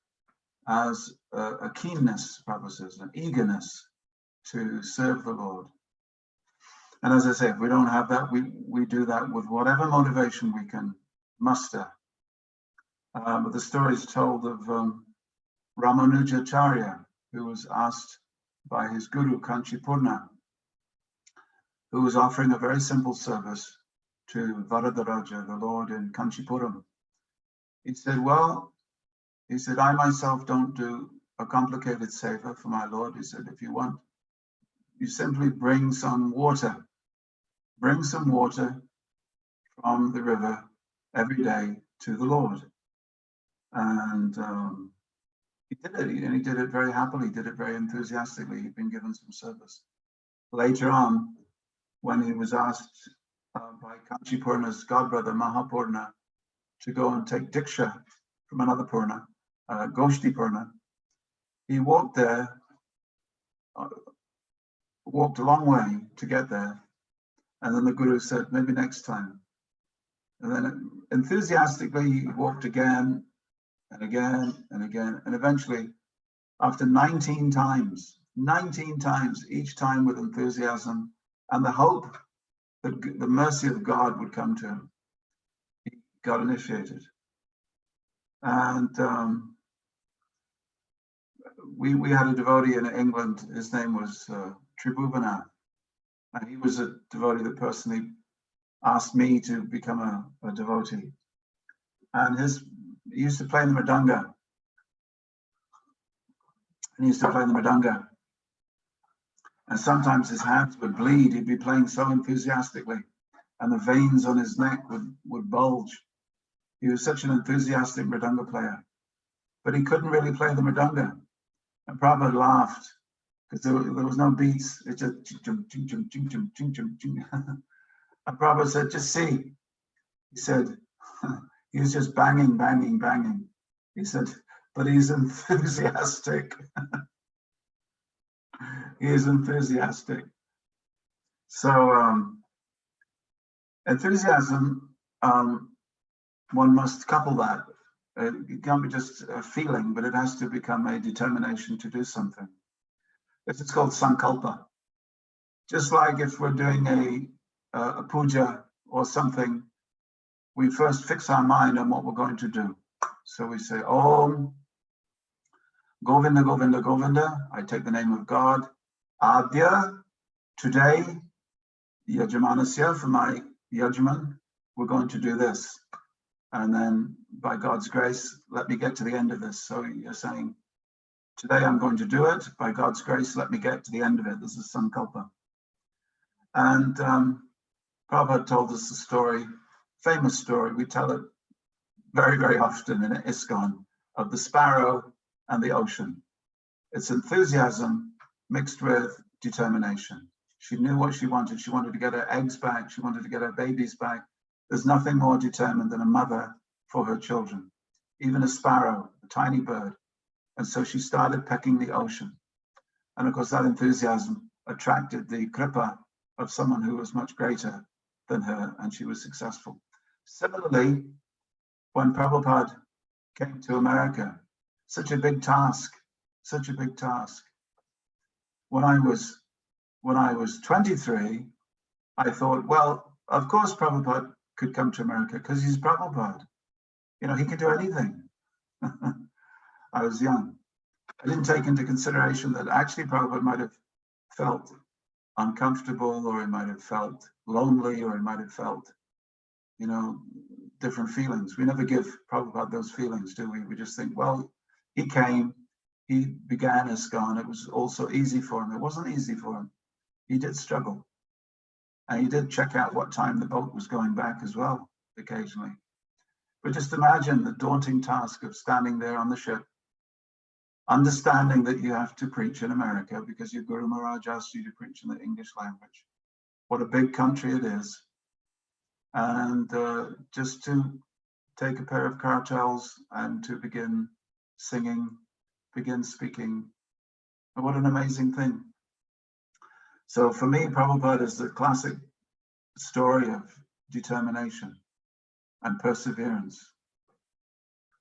as a keenness, Prabhu says, an eagerness to serve the Lord. And as I say, if we don't have that, we do that with whatever motivation we can muster. But the story is told of Ramanujacharya, who was asked by his guru, Kanchipurna, who was offering a very simple service to Varadaraja, the Lord in Kanchipuram. He said, I myself don't do a complicated seva for my Lord. He said, if you want, you simply bring some water from the river every day to the Lord. And he did it, and he did it very happily, did it very enthusiastically. He'd been given some service. Later on, when he was asked by Kanchipurna's godbrother Mahapurna to go and take Diksha from another Purna, Goshti Purna, he walked a long way to get there. And then the Guru said, maybe next time. And then enthusiastically he walked again and again and again. And eventually, after 19 times, each time with enthusiasm and the hope that the mercy of God would come to him, he got initiated. And we had a devotee in England. His name was Tribhuvana. And he was a devotee that personally asked me to become a devotee. And he used to play the mridanga. And sometimes his hands would bleed. He'd be playing so enthusiastically, and the veins on his neck would bulge. He was such an enthusiastic mridanga player, but he couldn't really play the mridanga. And Prabhupada laughed because there was no beats. It just ching, ching, ching, ching, ching, ching, ching, ching. And Prabhupada said, just see. He said, he was just banging, banging, banging. He said, but he's enthusiastic. He is enthusiastic. So enthusiasm, one must couple that. It can't be just a feeling, but it has to become a determination to do something. This is called sankalpa. Just like if we're doing a puja or something, we first fix our mind on what we're going to do. So we say, Om, Govinda, Govinda, Govinda. I take the name of God. Adya, today, Yajamanasya, for my Yajaman, we're going to do this. And then by God's grace, let me get to the end of this. So you're saying, today I'm going to do it. By God's grace, let me get to the end of it. This is sankalpa. And Prabhupada told us a story, famous story. We tell it very, very often in ISKCON, of the sparrow and the ocean. It's enthusiasm mixed with determination. She knew what she wanted. She wanted to get her eggs back. She wanted to get her babies back. There's nothing more determined than a mother for her children, even a sparrow, a tiny bird. And so she started pecking the ocean. And of course, that enthusiasm attracted the kripa of someone who was much greater than her, and she was successful. Similarly, when Prabhupada came to America, such a big task. When I was 23, I thought, well, of course Prabhupada could come to America because he's Prabhupada. You know, he could do anything. I was young. I didn't take into consideration that actually Prabhupada might have felt uncomfortable, or he might have felt lonely, or he might have felt, you know, different feelings. We never give Prabhupada those feelings, do we? We just think, well, he came, he began ISKCON. It was also easy for him. It wasn't easy for him. He did struggle. And he did check out what time the boat was going back as well, occasionally. But just imagine the daunting task of standing there on the ship, understanding that you have to preach in America because your Guru Maharaj asked you to preach in the English language. What a big country it is. And just to take a pair of cartels and to begin singing, begin speaking. And what an amazing thing. So for me, Prabhupada is the classic story of determination and perseverance.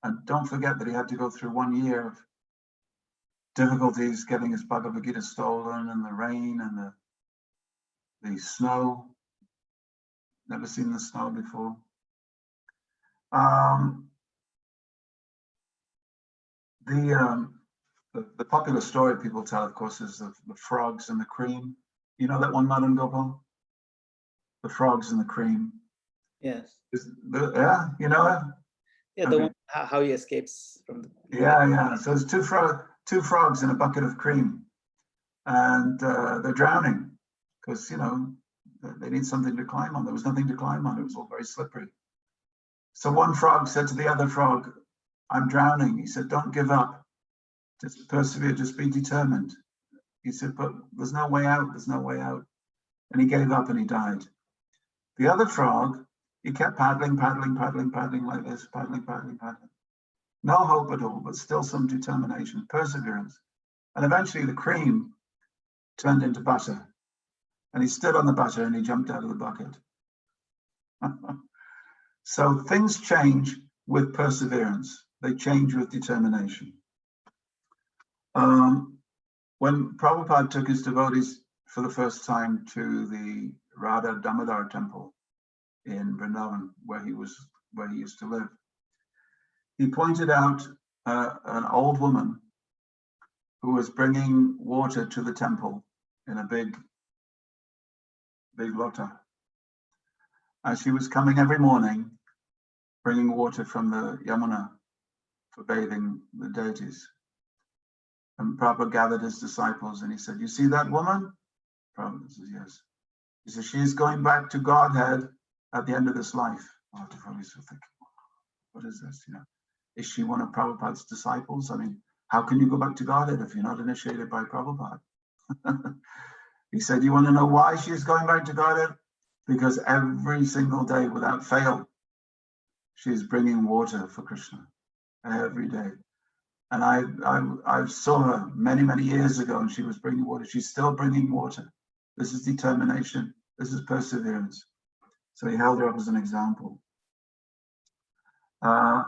And don't forget that he had to go through 1 year of difficulties getting his Bhagavad Gita stolen, and the rain and the snow. Never seen the snow before. The popular story people tell, of course, is of the frogs and the cream. You know that one, Madan Gopal? The frogs and the cream. Yes. Yeah, you know it? Yeah, the one how he escapes from the. Yeah. So there's two frogs in a bucket of cream, and they're drowning because, you know, they need something to climb on. There was nothing to climb on. It was all very slippery. So one frog said to the other frog, "I'm drowning." He said, "Don't give up. Just persevere. Just be determined." He said, "But there's no way out. There's no way out." And he gave up and he died. The other frog, he kept paddling like this, paddling. No hope at all, but still some determination, perseverance. And eventually the cream turned into butter. And he stood on the butter and he jumped out of the bucket. So things change with perseverance. They change with determination. When Prabhupada took his devotees for the first time to the Radha Damodar temple in Vrindavan, where he used to live, he pointed out an old woman who was bringing water to the temple in a big lota. And she was coming every morning, bringing water from the Yamuna for bathing the deities. And Prabhupada gathered his disciples and he said, "You see that woman?" Prabhupada says, "Yes." He says, "She is going back to Godhead at the end of this life." Oh, devotees were thinking, what is this? You know, is she one of Prabhupada's disciples? I mean, how can you go back to Godhead if you're not initiated by Prabhupada? He said, "You want to know why she is going back to Godhead? Because every single day, without fail, she is bringing water for Krishna every day." And I saw her many years ago, and she was bringing water. She's still bringing water. This is determination. This is perseverance. So he held her up as an example. I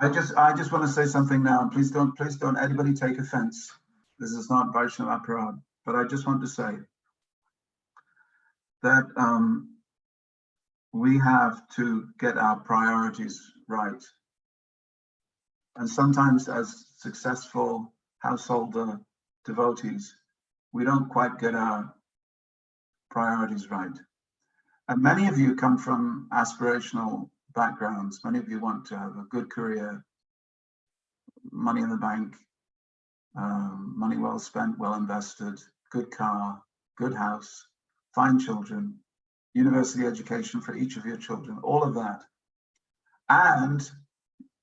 just want to say something now, and please don't anybody take offense. This is not Vaishnava Aparad, but I just want to say that we have to get our priorities right. And sometimes as successful household devotees, we don't quite get our priorities right. And many of you come from aspirational backgrounds. Many of you want to have a good career, money in the bank, money well spent, well invested, good car, good house, fine children, university education for each of your children, all of that. And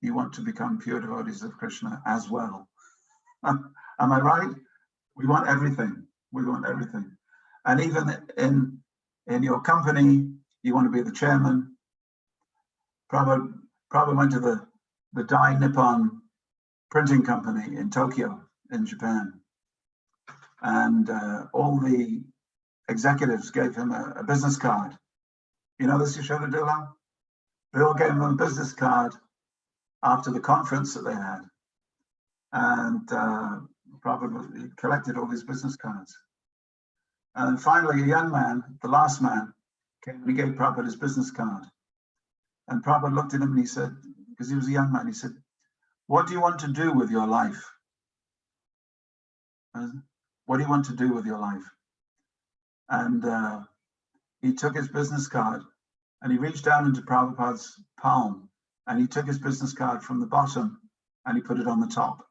you want to become pure devotees of Krishna as well. Am I right? We want everything. We want everything. And even in your company, you want to be the chairman. Prabhu went to the Dai Nippon printing company in Tokyo, in Japan. And all the executives gave him a business card. You know this, Yashoda Dula? They all gave him a business card after the conference that they had. And Prabhupada collected all these business cards. And finally, a young man, the last man, came and he gave Prabhupada his business card. And Prabhupada looked at him and he said, because he was a young man, he said, what do you want to do with your life? What do you want to do with your life? And he took his business card and he reached down into Prabhupada's palm and he took his business card from the bottom and he put it on the top.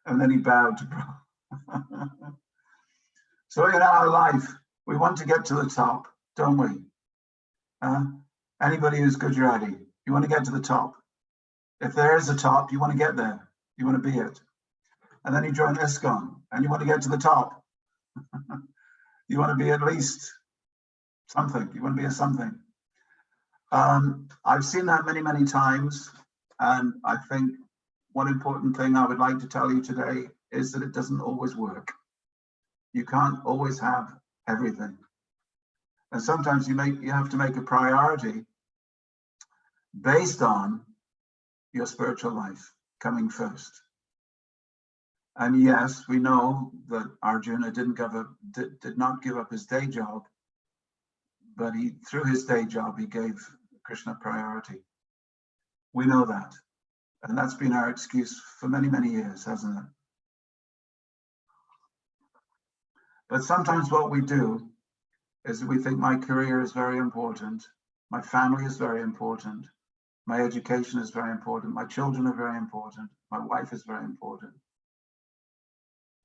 And then he bowed to Prabhupada. So in our life, we want to get to the top, don't we? Anybody who's Gujarati, you want to get to the top. If there is a top, you want to get there. You want to be it. And then you join ISKCON and you want to get to the top. You want to be at least something. You want to be a something. I've seen that many, many times. And I think one important thing I would like to tell you today is that it doesn't always work. You can't always have everything. And sometimes you have to make a priority based on your spiritual life coming first. And yes, we know that Arjuna did not give up his day job, but through his day job, he gave Krishna priority. We know that. And that's been our excuse for many, many years, hasn't it? But sometimes what we do is we think my career is very important, my family is very important, my education is very important, my children are very important, my wife is very important.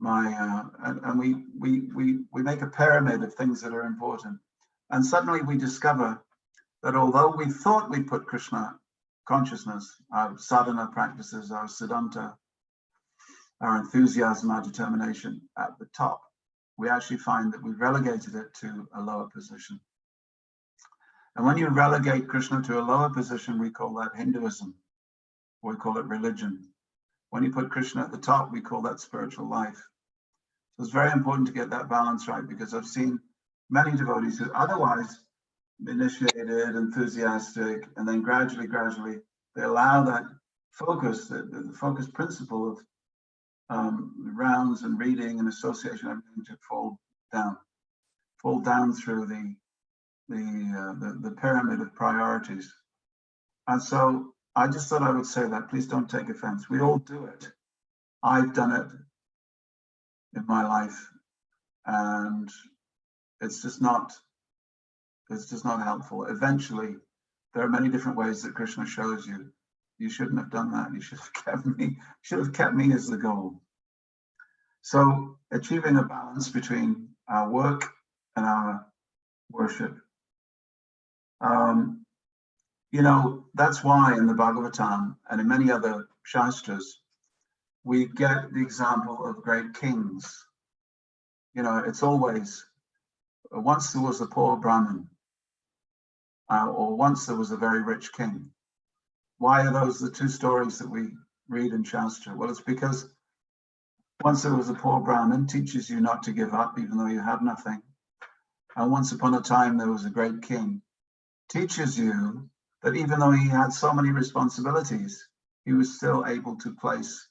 And we make a pyramid of things that are important. And suddenly we discover that although we thought we put Krishna consciousness, our sadhana practices, our siddhanta, our enthusiasm, our determination at the top, we actually find that we relegated it to a lower position. And when you relegate Krishna to a lower position, we call that Hinduism, or we call it religion. When you put Krishna at the top, we call that spiritual life. So it's very important to get that balance right, because I've seen many devotees who otherwise initiated, enthusiastic, and then gradually, they allow that focus, the focus principle of rounds and reading and association, everything to fall down through the pyramid of priorities. And so I just thought I would say that. Please don't take offense. We all do it. I've done it in my life, and it's just not helpful. Eventually, there are many different ways that Krishna shows you. You shouldn't have done that. You should have kept me as the goal. So achieving a balance between our work and our worship. That's why in the Bhagavatam and in many other Shastras, we get the example of great kings. It's always, once there was a poor Brahmin, or once there was a very rich king. Why are those the two stories that we read in Shastra? Well, it's because once there was a poor Brahmin, teaches you not to give up even though you have nothing. And once upon a time there was a great king, teaches you that even though he had so many responsibilities, he was still able to place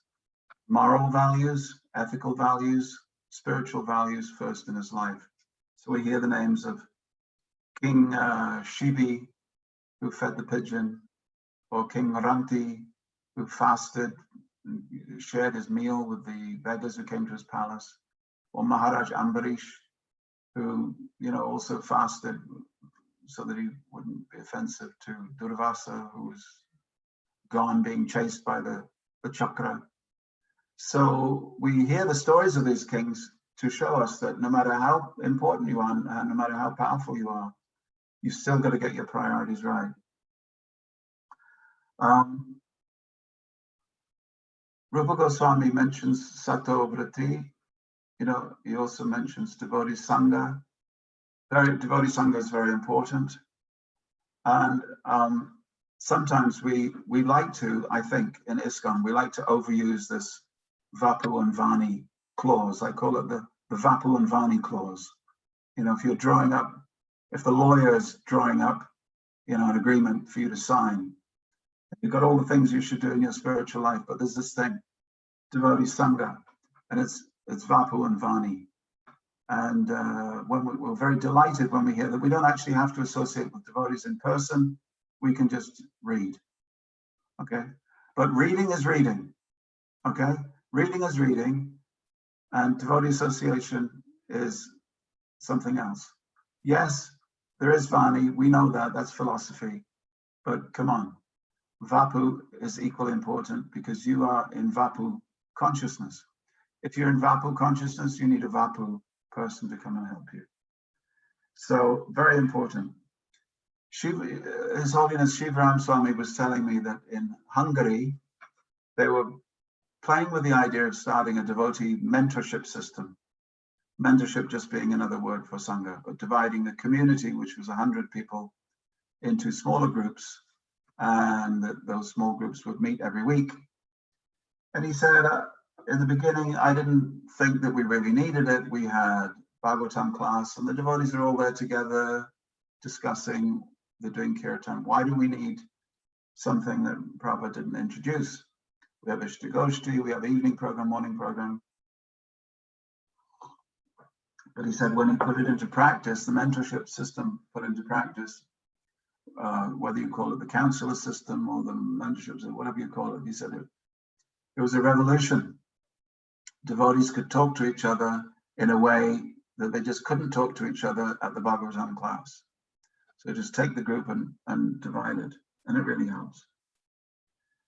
moral values, ethical values, spiritual values first in his life. So we hear the names of King Shibi, who fed the pigeon, or King Ranti, who fasted, shared his meal with the beggars who came to his palace, or Maharaj Ambarish, who also fasted so that he wouldn't be offensive to Durvasa, who was gone being chased by the chakra. So we hear the stories of these kings to show us that no matter how important you are, and no matter how powerful you are, you still got to get your priorities right. Rupa Goswami mentions Sato Vrati. He also mentions devotee sangha. Devotee sangha is very important. And sometimes we like to, I think, in ISKCON, we like to overuse this Vapu and Vani clause. I call it the Vapu and Vani clause. If you're drawing up, if the lawyer is drawing up, an agreement for you to sign, you've got all the things you should do in your spiritual life, but there's this thing, devotee sangha, and it's Vapu and Vani. And when we're very delighted when we hear that we don't actually have to associate with devotees in person. we can just read. Okay, but reading is reading. Okay, reading is reading, and devotee association is something else. Yes, there is Vani, we know that, that's philosophy, but come on, Vapu is equally important because you are in Vapu consciousness. If you're in Vapu consciousness, you need a Vapu person to come and help you. So very important. His Holiness Shivaram Swami was telling me that in Hungary, they were playing with the idea of starting a devotee mentorship system. Mentorship just being another word for Sangha, but dividing the community, which was 100 people, into smaller groups, and that those small groups would meet every week. And he said, in the beginning, I didn't think that we really needed it. We had Bhagavatam class, and the devotees are all there together discussing the doing kirtan. Why do we need something that Prabhupada didn't introduce? We have Ishtagoshti, we have evening program, morning program. But he said when he put it into practice, the mentorship system put into practice, whether you call it the counselor system or the mentorship system, whatever you call it, he said it was a revolution. Devotees could talk to each other in a way that they just couldn't talk to each other at the Bhagavatam class. So just take the group and divide it, and it really helps.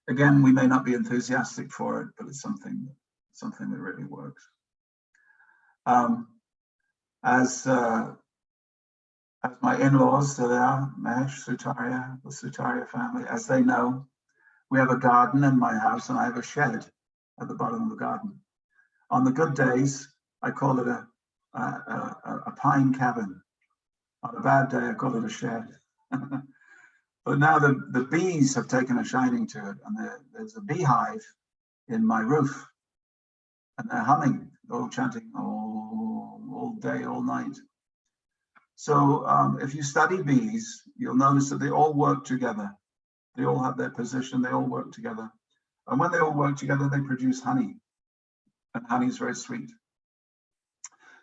Again, we may not be enthusiastic for it, but it's something that really works. As my in-laws, so they are, Mahesh, Sutaria, the Sutaria family, as they know, we have a garden in my house and I have a shed at the bottom of the garden. On the good days, I call it a pine cabin. On a bad day, I call it a shed. But now the bees have taken a shining to it, and there's a beehive in my roof, and they're humming, all chanting all day, all night. So if you study bees, you'll notice that they all work together. They all have their position, they all work together. And when they all work together, they produce honey. And honey is very sweet.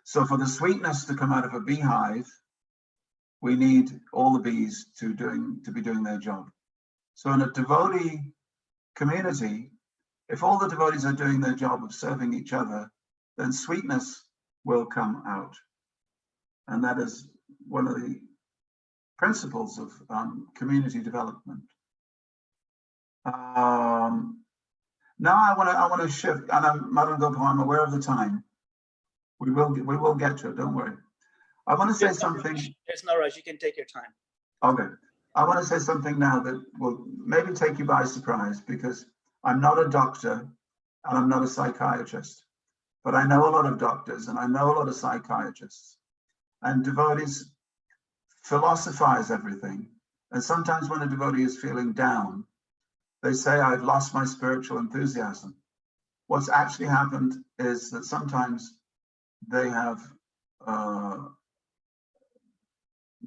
So for the sweetness to come out of a beehive, we need all the bees to be doing their job. So in a devotee community, if all the devotees are doing their job of serving each other, then sweetness will come out. And that is one of the principles of community development. Now I want to shift, and Madam Gopal, I'm aware of the time. We will get to it, don't worry. I want to say something. There's no rush, you can take your time. Okay. I want to say something now that will maybe take you by surprise, because I'm not a doctor and I'm not a psychiatrist, but I know a lot of doctors and I know a lot of psychiatrists, and devotees philosophize everything. And sometimes when a devotee is feeling down, they say, I've lost my spiritual enthusiasm. What's actually happened is that sometimes they have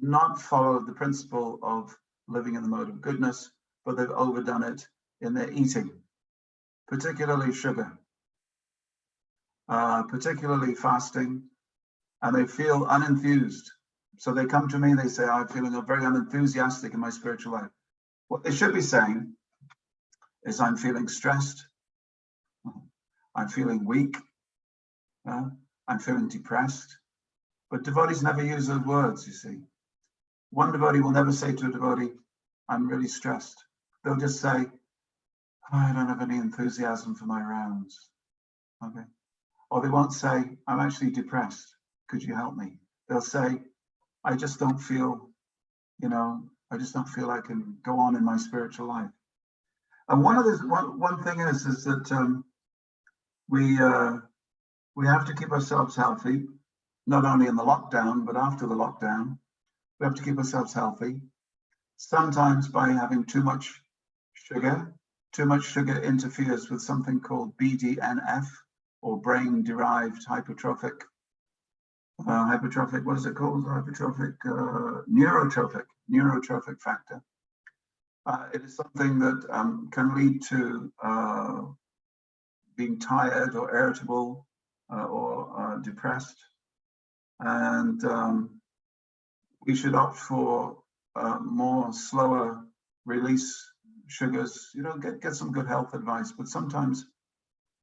not followed the principle of living in the mode of goodness, but they've overdone it in their eating, particularly sugar, particularly fasting, and they feel unenthused. So they come to me, they say, I'm feeling very unenthusiastic in my spiritual life. What they should be saying is, I'm feeling stressed, I'm feeling weak, I'm feeling depressed. But devotees never use those words, you see. One devotee will never say to a devotee, I'm really stressed. They'll just say, oh, I don't have any enthusiasm for my rounds. Okay. Or they won't say, I'm actually depressed. Could you help me? They'll say, I just don't feel, I just don't feel I can go on in my spiritual life. And one thing is that we have to keep ourselves healthy, not only in the lockdown, but after the lockdown. We have to keep ourselves healthy. Sometimes by having too much sugar interferes with something called BDNF, or brain-derived hypertrophic, what is it called? Neurotrophic factor. It is something that can lead to being tired or irritable or depressed. And we should opt for more slower release sugars, get some good health advice. But sometimes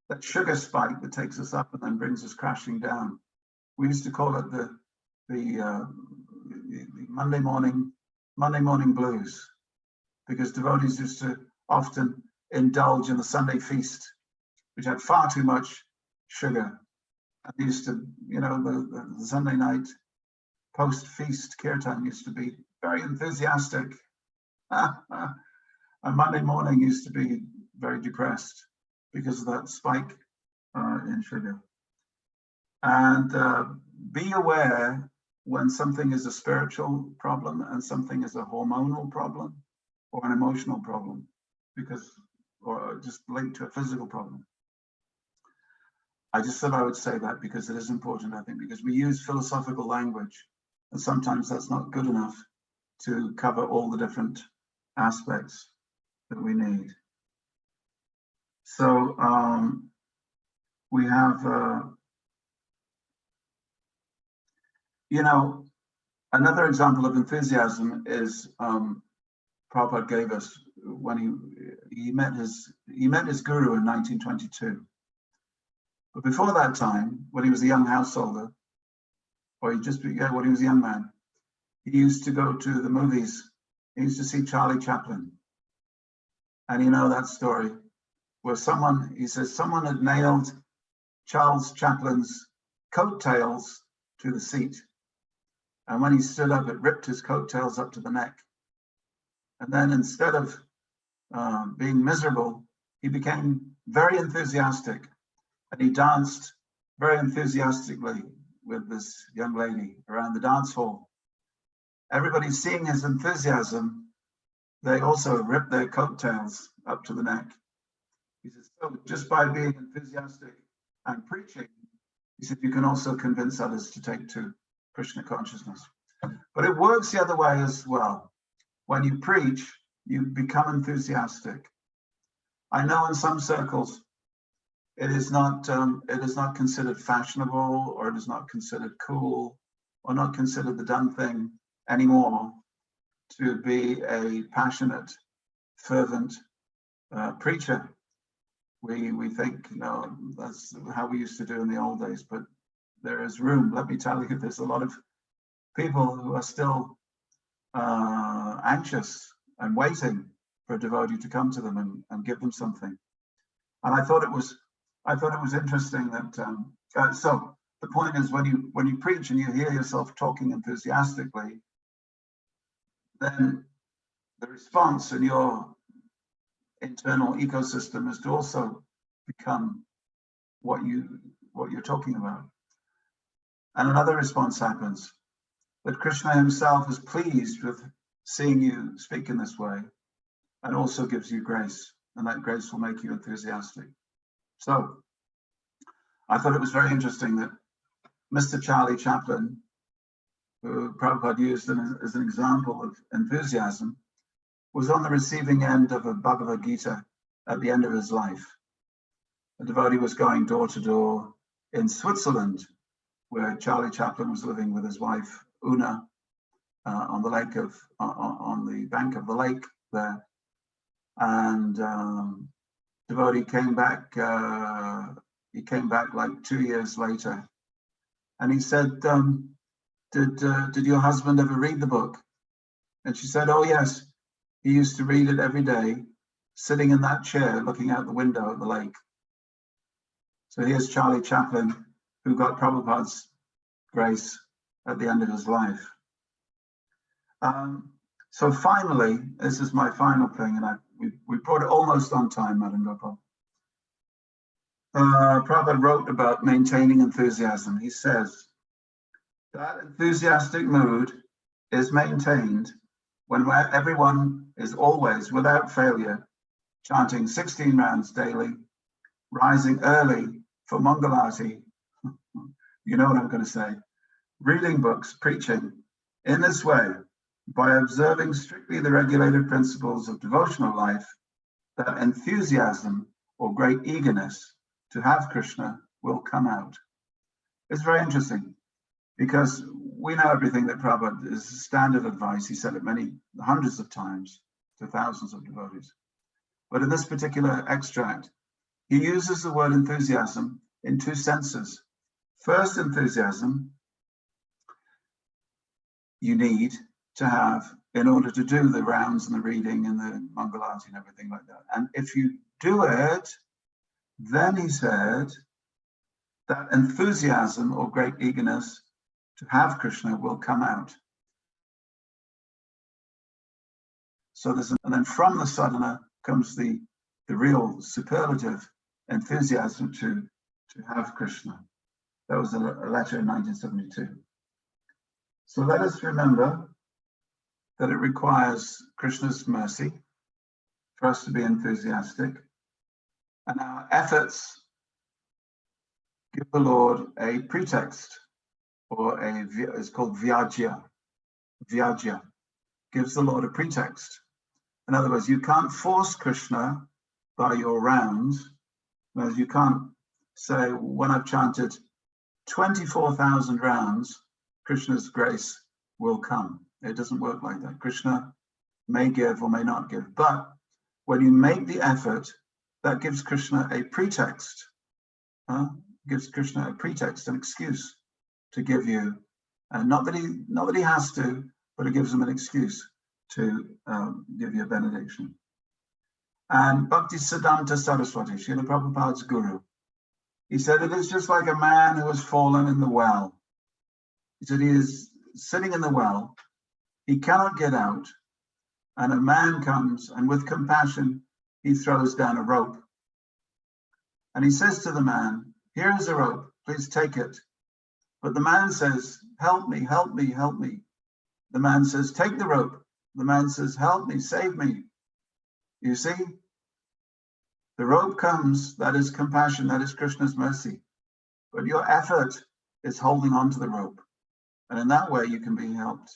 that sugar spike that takes us up and then brings us crashing down, we used to call it the Monday morning blues, because devotees used to often indulge in the Sunday feast, which had far too much sugar. And they used to, the Sunday night post-feast kirtan used to be very enthusiastic. And Monday morning used to be very depressed because of that spike in sugar. And be aware when something is a spiritual problem and something is a hormonal problem or an emotional problem, or just linked to a physical problem. I just thought I would say that because it is important, I think, because we use philosophical language and sometimes that's not good enough to cover all the different aspects that we need. So we have, another example of enthusiasm is Prabhupada gave us when he met his guru in 1922. But before that time, when he was a young householder, or when he was a young man, he used to go to the movies. He used to see Charlie Chaplin. And you know that story where someone had nailed Charles Chaplin's coattails to the seat. And when he stood up, it ripped his coattails up to the neck. And then instead of being miserable, he became very enthusiastic. And he danced very enthusiastically with this young lady around the dance hall. Everybody seeing his enthusiasm, they also ripped their coattails up to the neck. He said, so just by being enthusiastic and preaching, he said, you can also convince others to take to Krishna consciousness. But it works the other way as well. When you preach, you become enthusiastic. I know in some circles, it is not considered fashionable, or it is not considered cool, or not considered the done thing anymore to be a passionate, fervent preacher. We think, that's how we used to do in the old days, but there is room. Let me tell you, there's a lot of people who are still anxious and waiting for a devotee to come to them and give them something. And I thought it was interesting that so the point is, when you preach and you hear yourself talking enthusiastically, then the response in your internal ecosystem is to also become what you're talking about. And another response happens, that Krishna himself is pleased with seeing you speak in this way, and also gives you grace, and that grace will make you enthusiastic. So I thought it was very interesting that Mr. Charlie Chaplin, who Prabhupada used as an example of enthusiasm, was on the receiving end of a Bhagavad Gita at the end of his life. A devotee was going door to door in Switzerland, where Charlie Chaplin was living with his wife Una on the bank of the lake there. And devotee came back. He came back like 2 years later, and he said, "Did your husband ever read the book?" And she said, "Oh yes, he used to read it every day, sitting in that chair, looking out the window at the lake." So here's Charlie Chaplin, who got Prabhupada's grace at the end of his life. So finally, this is my final thing, and we brought it almost on time, Madam Gopal. Prabhupada wrote about maintaining enthusiasm. He says, that enthusiastic mood is maintained when everyone is always, without failure, chanting 16 rounds daily, rising early for Mangalati, you know what I'm going to say, reading books, preaching. In this way, by observing strictly the regulated principles of devotional life, that enthusiasm or great eagerness to have Krishna will come out. It's very interesting, because we know everything that Prabhupada is standard advice. He said it many hundreds of times. to thousands of devotees. But in this particular extract, he uses the word enthusiasm in two senses. First, enthusiasm you need to have in order to do the rounds and the reading and the Mangalati and everything like that. And if you do it, then he said that enthusiasm or great eagerness to have Krishna will come out. So there's, and then from the sadhana comes the real superlative enthusiasm to have Krishna. That was a letter in 1972. So let us remember that it requires Krishna's mercy for us to be enthusiastic, and our efforts give the Lord a pretext, or it's called vyajya. Vyajya gives the Lord a pretext. In other words, you can't force Krishna by your rounds. Whereas you can't say, when I've chanted 24,000 rounds, Krishna's grace will come. It doesn't work like that. Krishna may give or may not give. But when you make the effort, that gives Krishna a pretext. Gives Krishna a pretext, an excuse to give you, not that he has to, but it gives him an excuse to give you a benediction. And Bhaktisiddhanta Saraswati, Srila Prabhupada's guru, he said it is just like a man who has fallen in the well. He said he is sitting in the well, he cannot get out, and a man comes and with compassion, he throws down a rope. And he says to the man, here is a rope, please take it. But the man says, help me, help me, help me. The man says, take the rope. The man says, help me, save me. You see, the rope comes, that is compassion, that is Krishna's mercy. But your effort is holding on to the rope. And in that way, you can be helped.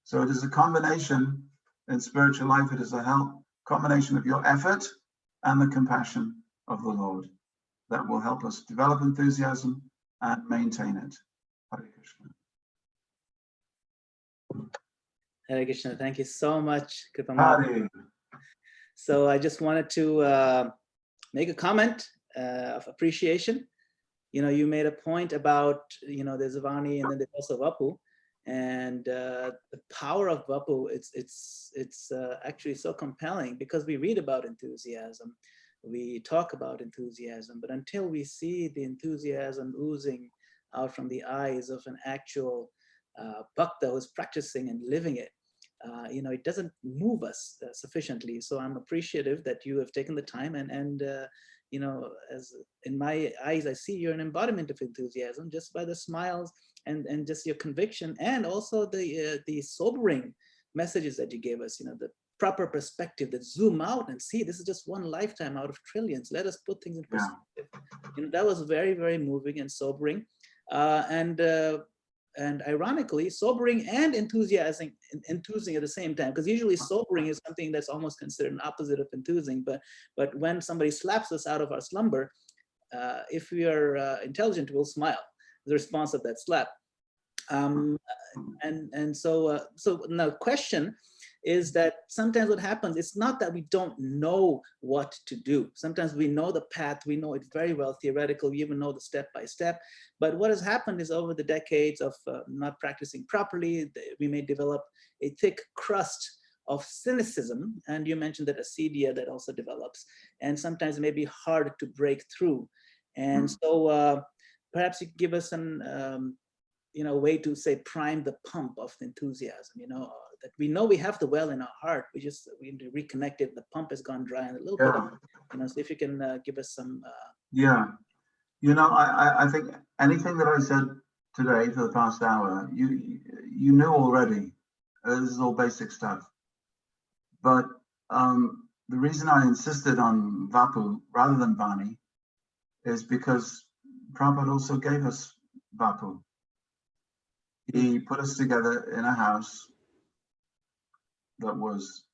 So it is a combination in spiritual life. It is a combination of your effort and the compassion of the Lord that will help us develop enthusiasm and maintain it. Hare Krishna. Hare Krishna. Thank you so much, Kripamoya. So I just wanted to make a comment of appreciation. You know, you made a point about, you know, there's Vani and then there's also Vapu, and the power of Vapu, it's actually so compelling because we read about enthusiasm, we talk about enthusiasm, but until we see the enthusiasm oozing out from the eyes of an actual bhakta who's practicing and living it, you know, it doesn't move us sufficiently. So I'm appreciative that you have taken the time and you know, as in my eyes, I see you're an embodiment of enthusiasm just by the smiles and just your conviction, and also the sobering messages that you gave us, you know, the proper perspective, that zoom out and see this is just one lifetime out of trillions. Let us put things in perspective. You know, that was very, very moving and sobering. And ironically, sobering and enthusing at the same time, because usually sobering is something that's almost considered an opposite of enthusing. But when somebody slaps us out of our slumber, if we are intelligent, we'll smile, the response of that slap. So now the question is that sometimes what happens, it's not that we don't know what to do. Sometimes we know the path, we know it very well, theoretical, we even know the step by step. But what has happened is over the decades of not practicing properly, we may develop a thick crust of cynicism. And you mentioned that acedia that also develops. And sometimes it may be hard to break through. And so perhaps you could give us an, you know, way to say prime the pump of enthusiasm, you know, that we know we have the well in our heart. We need to reconnect it. The pump has gone dry and a little bit of, you know, so if you can give us some. Yeah, you know, I think anything that I said today for the past hour, you knew already. This is all basic stuff. But the reason I insisted on Vapu rather than Vani is because Prabhupada also gave us Vapu. He put us together in a house that was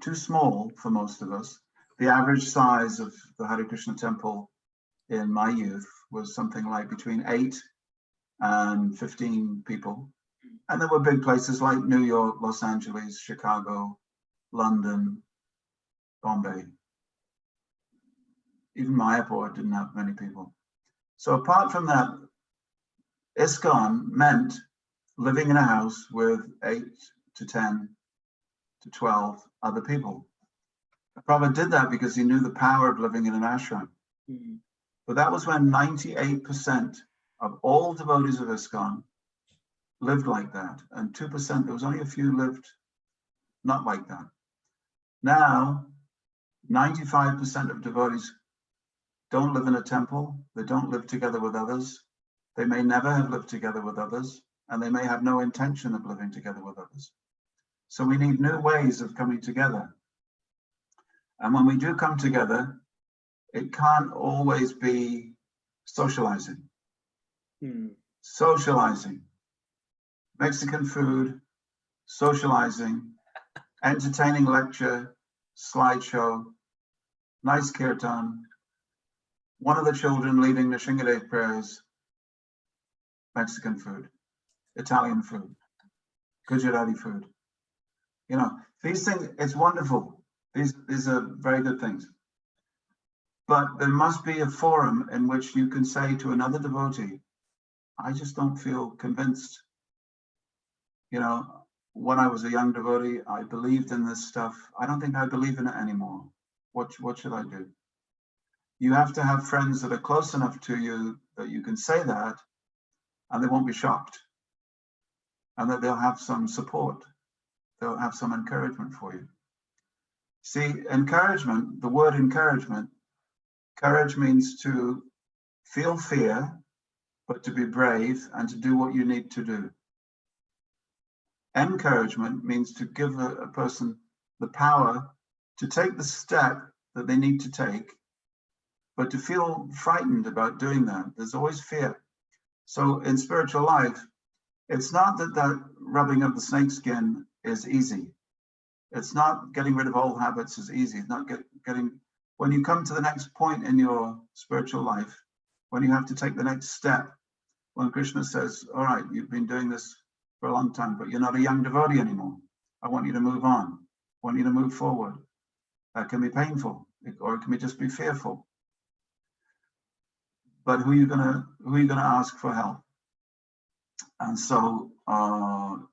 too small for most of us. The average size of the Hare Krishna temple in my youth was something like between 8 and 15 people. And there were big places like New York, Los Angeles, Chicago, London, Bombay. Even Mayapur didn't have many people. So apart from that, ISKCON meant living in a house with 8 to 10 to 12 other people. Prabhupada did that because he knew the power of living in an ashram. Mm. But that was when 98% of all devotees of ISKCON lived like that, and 2%, there was only a few lived not like that. Now, 95% of devotees don't live in a temple, they don't live together with others, they may never have lived together with others, and they may have no intention of living together with others. So we need new ways of coming together. And when we do come together, it can't always be socializing. Mm. Socializing, Mexican food, socializing, entertaining lecture, slideshow, nice kirtan, one of the children leading the Shingadev prayers, Mexican food, Italian food, Gujarati food. You know, these things, it's wonderful. These are very good things. But there must be a forum in which you can say to another devotee, I just don't feel convinced. You know, when I was a young devotee, I believed in this stuff. I don't think I believe in it anymore. What should I do? You have to have friends that are close enough to you that you can say that and they won't be shocked. And that they'll have some support. They'll have some encouragement for you. See, encouragement, the word encouragement, courage means to feel fear, but to be brave and to do what you need to do. Encouragement means to give a person the power to take the step that they need to take, but to feel frightened about doing that. There's always fear. So in spiritual life, it's not that rubbing of the snakeskin is easy. It's not getting rid of old habits is easy. It's not getting, when you come to the next point in your spiritual life, when you have to take the next step, when Krishna says, all right, you've been doing this for a long time, but you're not a young devotee anymore. I want you to move on. I want you to move forward. That can be painful, or it can just be fearful. But who are you gonna ask for help? And so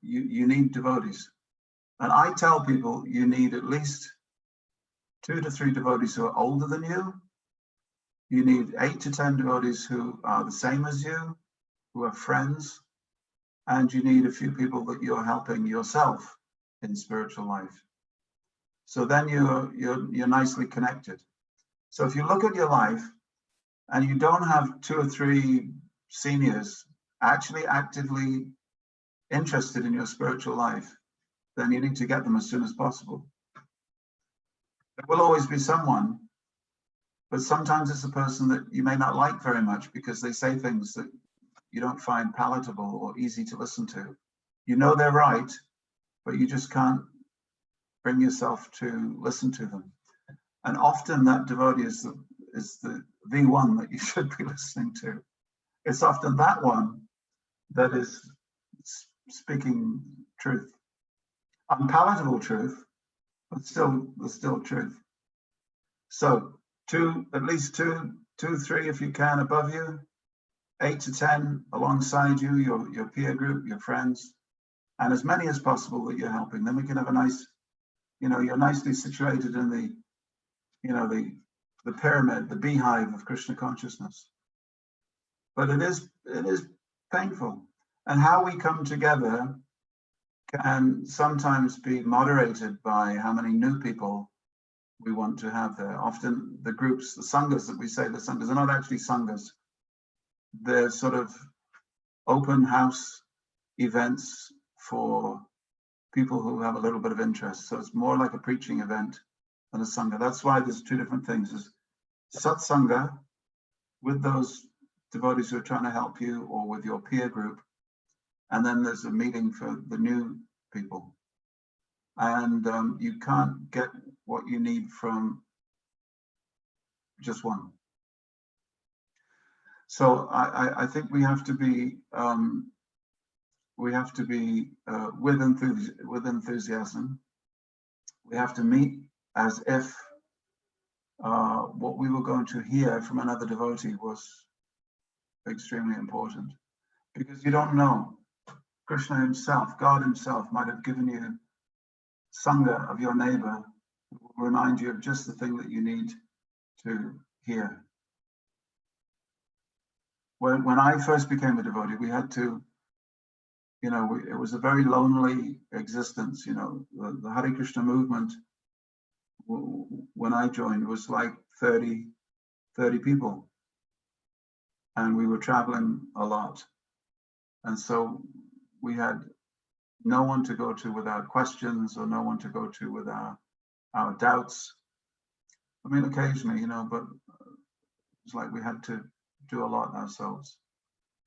you need devotees. And I tell people you need at least 2 to 3 devotees who are older than you. You need 8 to 10 devotees who are the same as you, who are friends, and you need a few people that you're helping yourself in spiritual life. So then you're nicely connected. So if you look at your life and you don't have 2 or 3 seniors actually actively interested in your spiritual life, then you need to get them as soon as possible. There will always be someone, but sometimes it's a person that you may not like very much because they say things that you don't find palatable or easy to listen to. You know they're right, but you just can't bring yourself to listen to them. And often that devotee is the one that you should be listening to. It's often that one that is speaking truth. Unpalatable truth, but still truth. So at least two, 3 if you can above you, 8 to 10 alongside you, your peer group, your friends, and as many as possible that you're helping. Then we can have a nice, you're nicely situated in the pyramid, the beehive of Krishna consciousness. But it is painful. And how we come together can sometimes be moderated by how many new people we want to have there. Often the groups, the sanghas that we say, the sanghas are not actually sanghas. They're sort of open house events for people who have a little bit of interest. So it's more like a preaching event than a sangha. That's why there's 2 different things. There's satsanga with those devotees who are trying to help you or with your peer group. And then there's a meeting for the new people. And you can't get what you need from just one. So I think we have to be with enthusiasm, we have to meet as if what we were going to hear from another devotee was extremely important, because you don't know. Krishna himself, God himself, might have given you sangha of your neighbor who will remind you of just the thing that you need to hear. When I first became a devotee, we had to, it was a very lonely existence. The Hare Krishna movement, when I joined, was like 30 people, and we were traveling a lot, and so we had no one to go to with our questions, or no one to go to with our doubts. I mean, occasionally, but it's like we had to do a lot ourselves.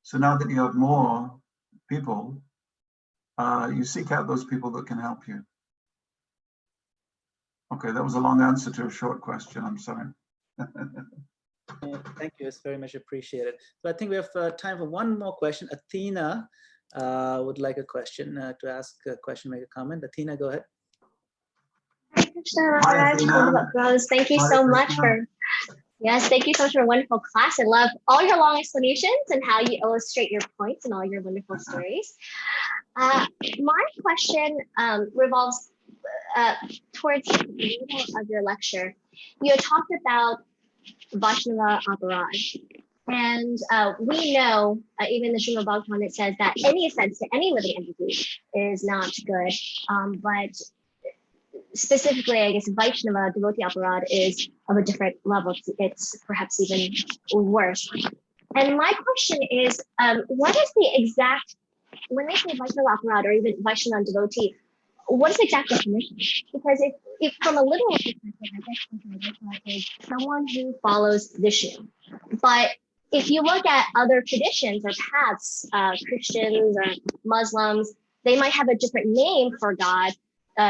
So now that you have more people, you seek out those people that can help you. Okay, that was a long answer to a short question. I'm sorry. Thank you. It's very much appreciated. So I think we have time for one more question. Athena would like a question to ask a question, make a comment. Athena, go ahead. Hare Krishna, Hi, Maharaj, Athena. Rose. Thank you Hare so much Krishna. for thank you so much for a wonderful class. I love all your long explanations and how you illustrate your points and all your wonderful stories. My question revolves towards the middle of your lecture. You had talked about Vaishnava aparad. And we know, even the Srimad Bhagavatam, it says that any offense to any living entity is not good. But specifically, I guess, Vaishnava, devotee aparad, is of a different level. It's perhaps even worse. And my question is, what is the exact, when they say Vaishnava aparad or even Vaishnava devotee, what is the exact definition? Because if from a literal perspective, I guess Vaishnava is someone who follows Vishnu. But if you look at other traditions or paths, Christians or Muslims, they might have a different name for God,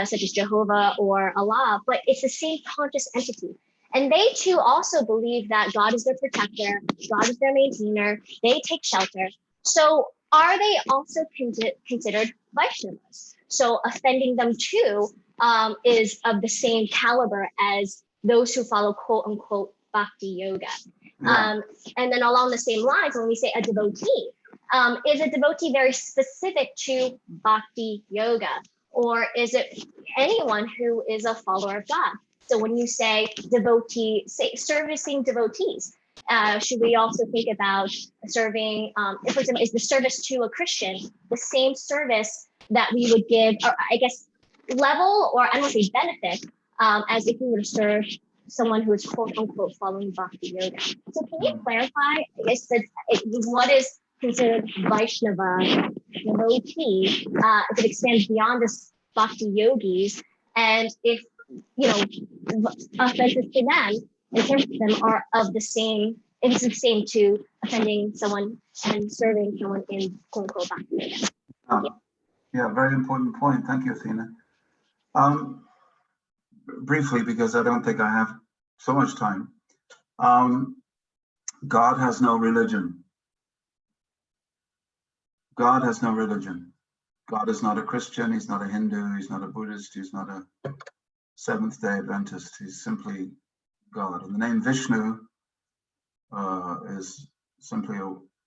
such as Jehovah or Allah, but it's the same conscious entity. And they too also believe that God is their protector, God is their maintainer, they take shelter. So are they also considered Vaishnavas? So offending them too is of the same caliber as those who follow quote unquote bhakti yoga. Yeah. And then along the same lines, when we say a devotee, is a devotee very specific to bhakti yoga? Or is it anyone who is a follower of God? So when you say devotee, say servicing devotees, should we also think about serving, for example, is the service to a Christian the same service that we would give, or I guess level, or I don't want to say benefit, as if we were to serve someone who is quote unquote following bhakti yoga? So can you clarify, I guess, what is considered Vaishnava devotee, if it extends beyond this bhakti yogis, and if, offenses to them, in terms of them, are of the same, it's the same to offending someone and serving someone in quote unquote bhakti yoga. Yeah, very important point. Thank you, Athena. Briefly, because I don't think I have so much time. God has no religion. God has no religion. God is not a Christian, he's not a Hindu, he's not a Buddhist, he's not a Seventh-day Adventist, he's simply God. And the name Vishnu is simply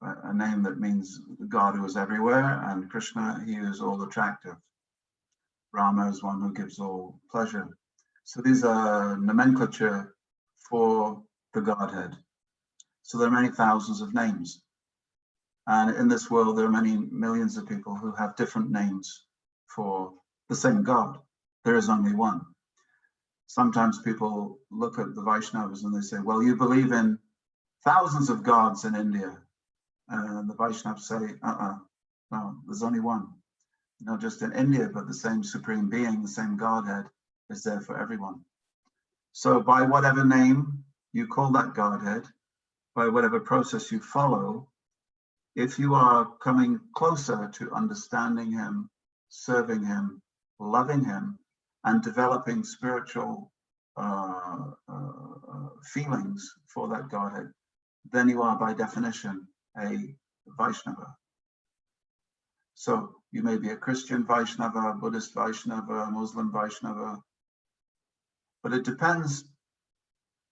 a name that means God who is everywhere, and Krishna, he is all attractive. Rama is one who gives all pleasure. So these are nomenclature for the Godhead. So there are many thousands of names. And in this world, there are many millions of people who have different names for the same God. There is only one. Sometimes people look at the Vaishnavas and they say, well, you believe in thousands of gods in India. And the Vaishnavas say, no, there's only one. Not just in India, but the same supreme being, the same Godhead is there for everyone. So by whatever name you call that Godhead, by whatever process you follow, if you are coming closer to understanding him, serving him, loving him, and developing spiritual feelings for that Godhead, then you are by definition a Vaishnava. So you may be a Christian Vaishnava, a Buddhist Vaishnava, a Muslim Vaishnava, But it depends.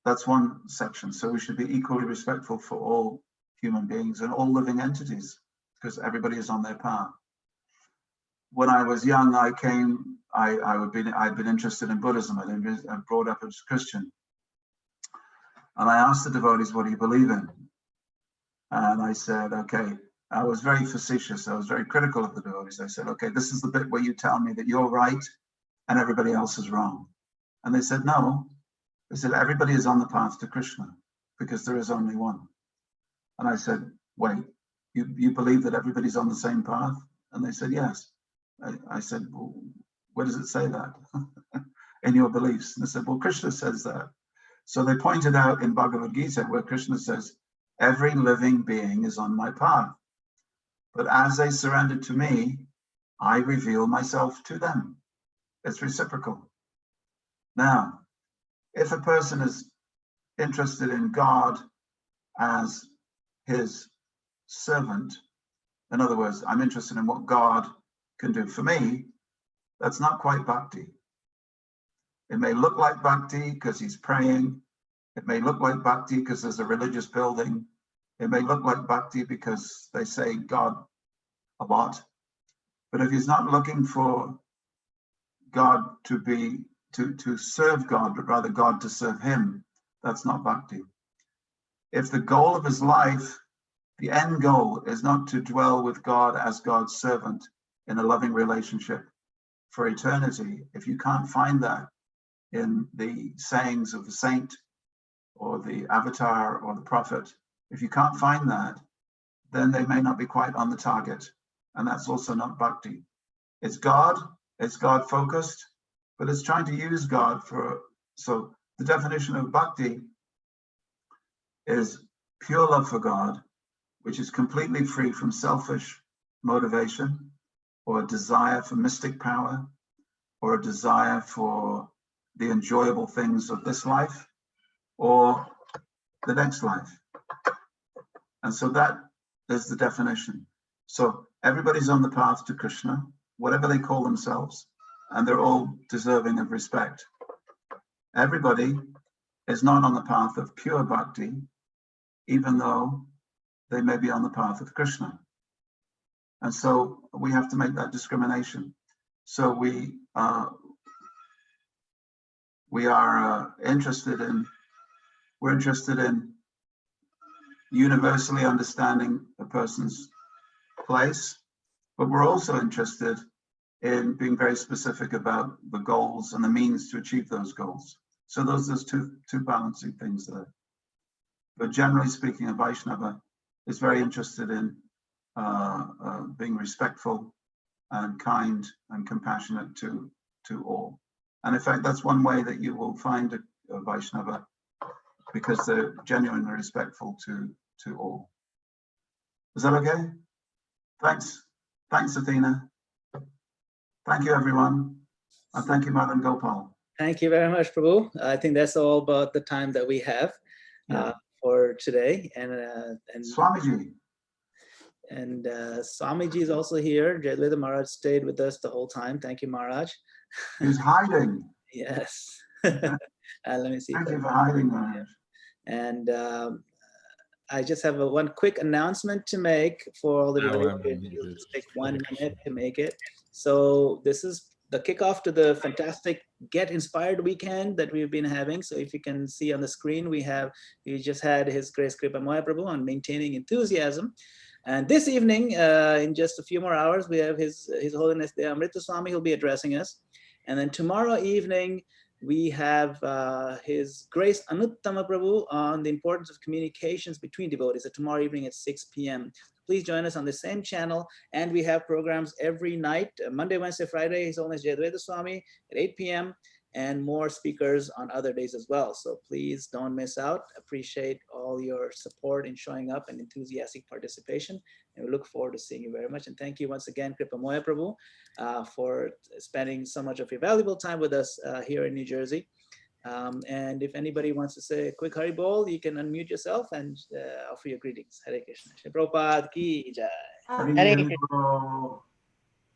That's one section. So we should be equally respectful for all human beings and all living entities, because everybody is on their path. When I was young, I'd been interested in Buddhism. I'd been brought up as Christian. And I asked the devotees, what do you believe in? And I said, okay, I was very facetious. I was very critical of the devotees. I said, okay, this is the bit where you tell me that you're right and everybody else is wrong. And they said, no. They said, everybody is on the path to Krishna because there is only one. And I said, wait, you believe that everybody's on the same path? And they said, yes. I said, well, where does it say that in your beliefs? And they said, well, Krishna says that. So they pointed out in Bhagavad Gita where Krishna says, every living being is on my path. But as they surrendered to me, I reveal myself to them. It's reciprocal. Now, if a person is interested in God as his servant, in other words, I'm interested in what God can do for me, that's not quite bhakti. It may look like bhakti because he's praying. It may look like bhakti because there's a religious building. It may look like bhakti because they say God a lot. But if he's not looking for God to serve God, but rather God to serve him, that's not bhakti. If the goal of his life, the end goal, is not to dwell with God as God's servant in a loving relationship for eternity, if you can't find that in the sayings of the saint or the avatar or the prophet, if you can't find that, then they may not be quite on the target. And that's also not bhakti. It's God focused, but it's trying to use God for, so the definition of bhakti is pure love for God, which is completely free from selfish motivation or a desire for mystic power or a desire for the enjoyable things of this life or the next life. And so that is the definition. So everybody's on the path to Krishna, whatever they call themselves, and they're all deserving of respect. Everybody is not on the path of pure bhakti, even though they may be on the path of Krishna. And so we have to make that discrimination. So we're interested in universally understanding a person's place, but we're also interested in being very specific about the goals and the means to achieve those goals. So there's two balancing things there. But generally speaking, a Vaishnava is very interested in being respectful and kind and compassionate to all. And in fact, that's one way that you will find a Vaishnava, because they're genuinely respectful to all. Is that okay? Thanks, Athena. Thank you, everyone. And thank you, Madan Gopal. Thank you very much, Prabhu. I think that's all about the time that we have for today. And Swamiji. And Swamiji is also here. Jayalalitha Maharaj stayed with us the whole time. Thank you, Maharaj. He's hiding. Yes. Let me see. Thank you for hiding, Maharaj. And I just have one quick announcement to make for all the devotees. It'll just take 1 minute to make it. So this is the kickoff to the fantastic Get Inspired weekend that we've been having. So if you can see on the screen, we just had His Grace Kripamoya Prabhu on maintaining enthusiasm. And this evening, in just a few more hours, we have His Holiness the Amrita Swami who'll be addressing us. And then tomorrow evening, we have His Grace Anuttama Prabhu on the importance of communications between devotees. So tomorrow evening at 6 p.m. Please join us on the same channel. And we have programs every night, Monday, Wednesday, Friday, His Holiness Jayadvaita Swami at 8 p.m. and more speakers on other days as well. So please don't miss out. Appreciate all your support in showing up and enthusiastic participation. And we look forward to seeing you very much. And thank you once again, Kripamoya Prabhu, for spending so much of your valuable time with us here in New Jersey. And if anybody wants to say a quick Hari Bol, you can unmute yourself and offer your greetings. Hare Krishna. Shri Prabhupada ki jai. Hare Krishna,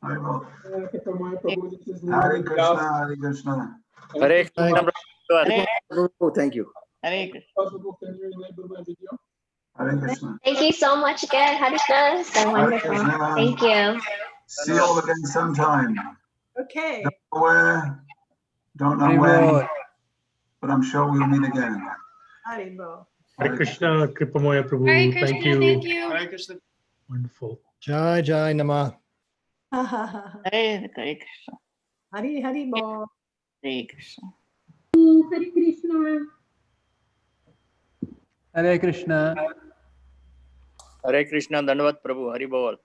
Hare Krishna. Hare Krishna. Hare Prabhu, thank you. Hare Krishna. Prabhu, can you enable my video? Hare Krishna. Thank you so much again, Hare Krishna. So wonderful. Krishna. Thank you. See you all again sometime. Okay. Don't know where, don't know when, but I'm sure we'll meet again. Haribo. Hare Krishna, Kripamoya Prabhu. Hare Krishna, Thank you. thank you. Hare Krishna. Wonderful. Jai Jai Namah. Hare Krishna. Hari Haribo. Hare Krishna. Hare Krishna. Hare Krishna. Hare Krishna. Dandavat Prabhu. Hari Bol.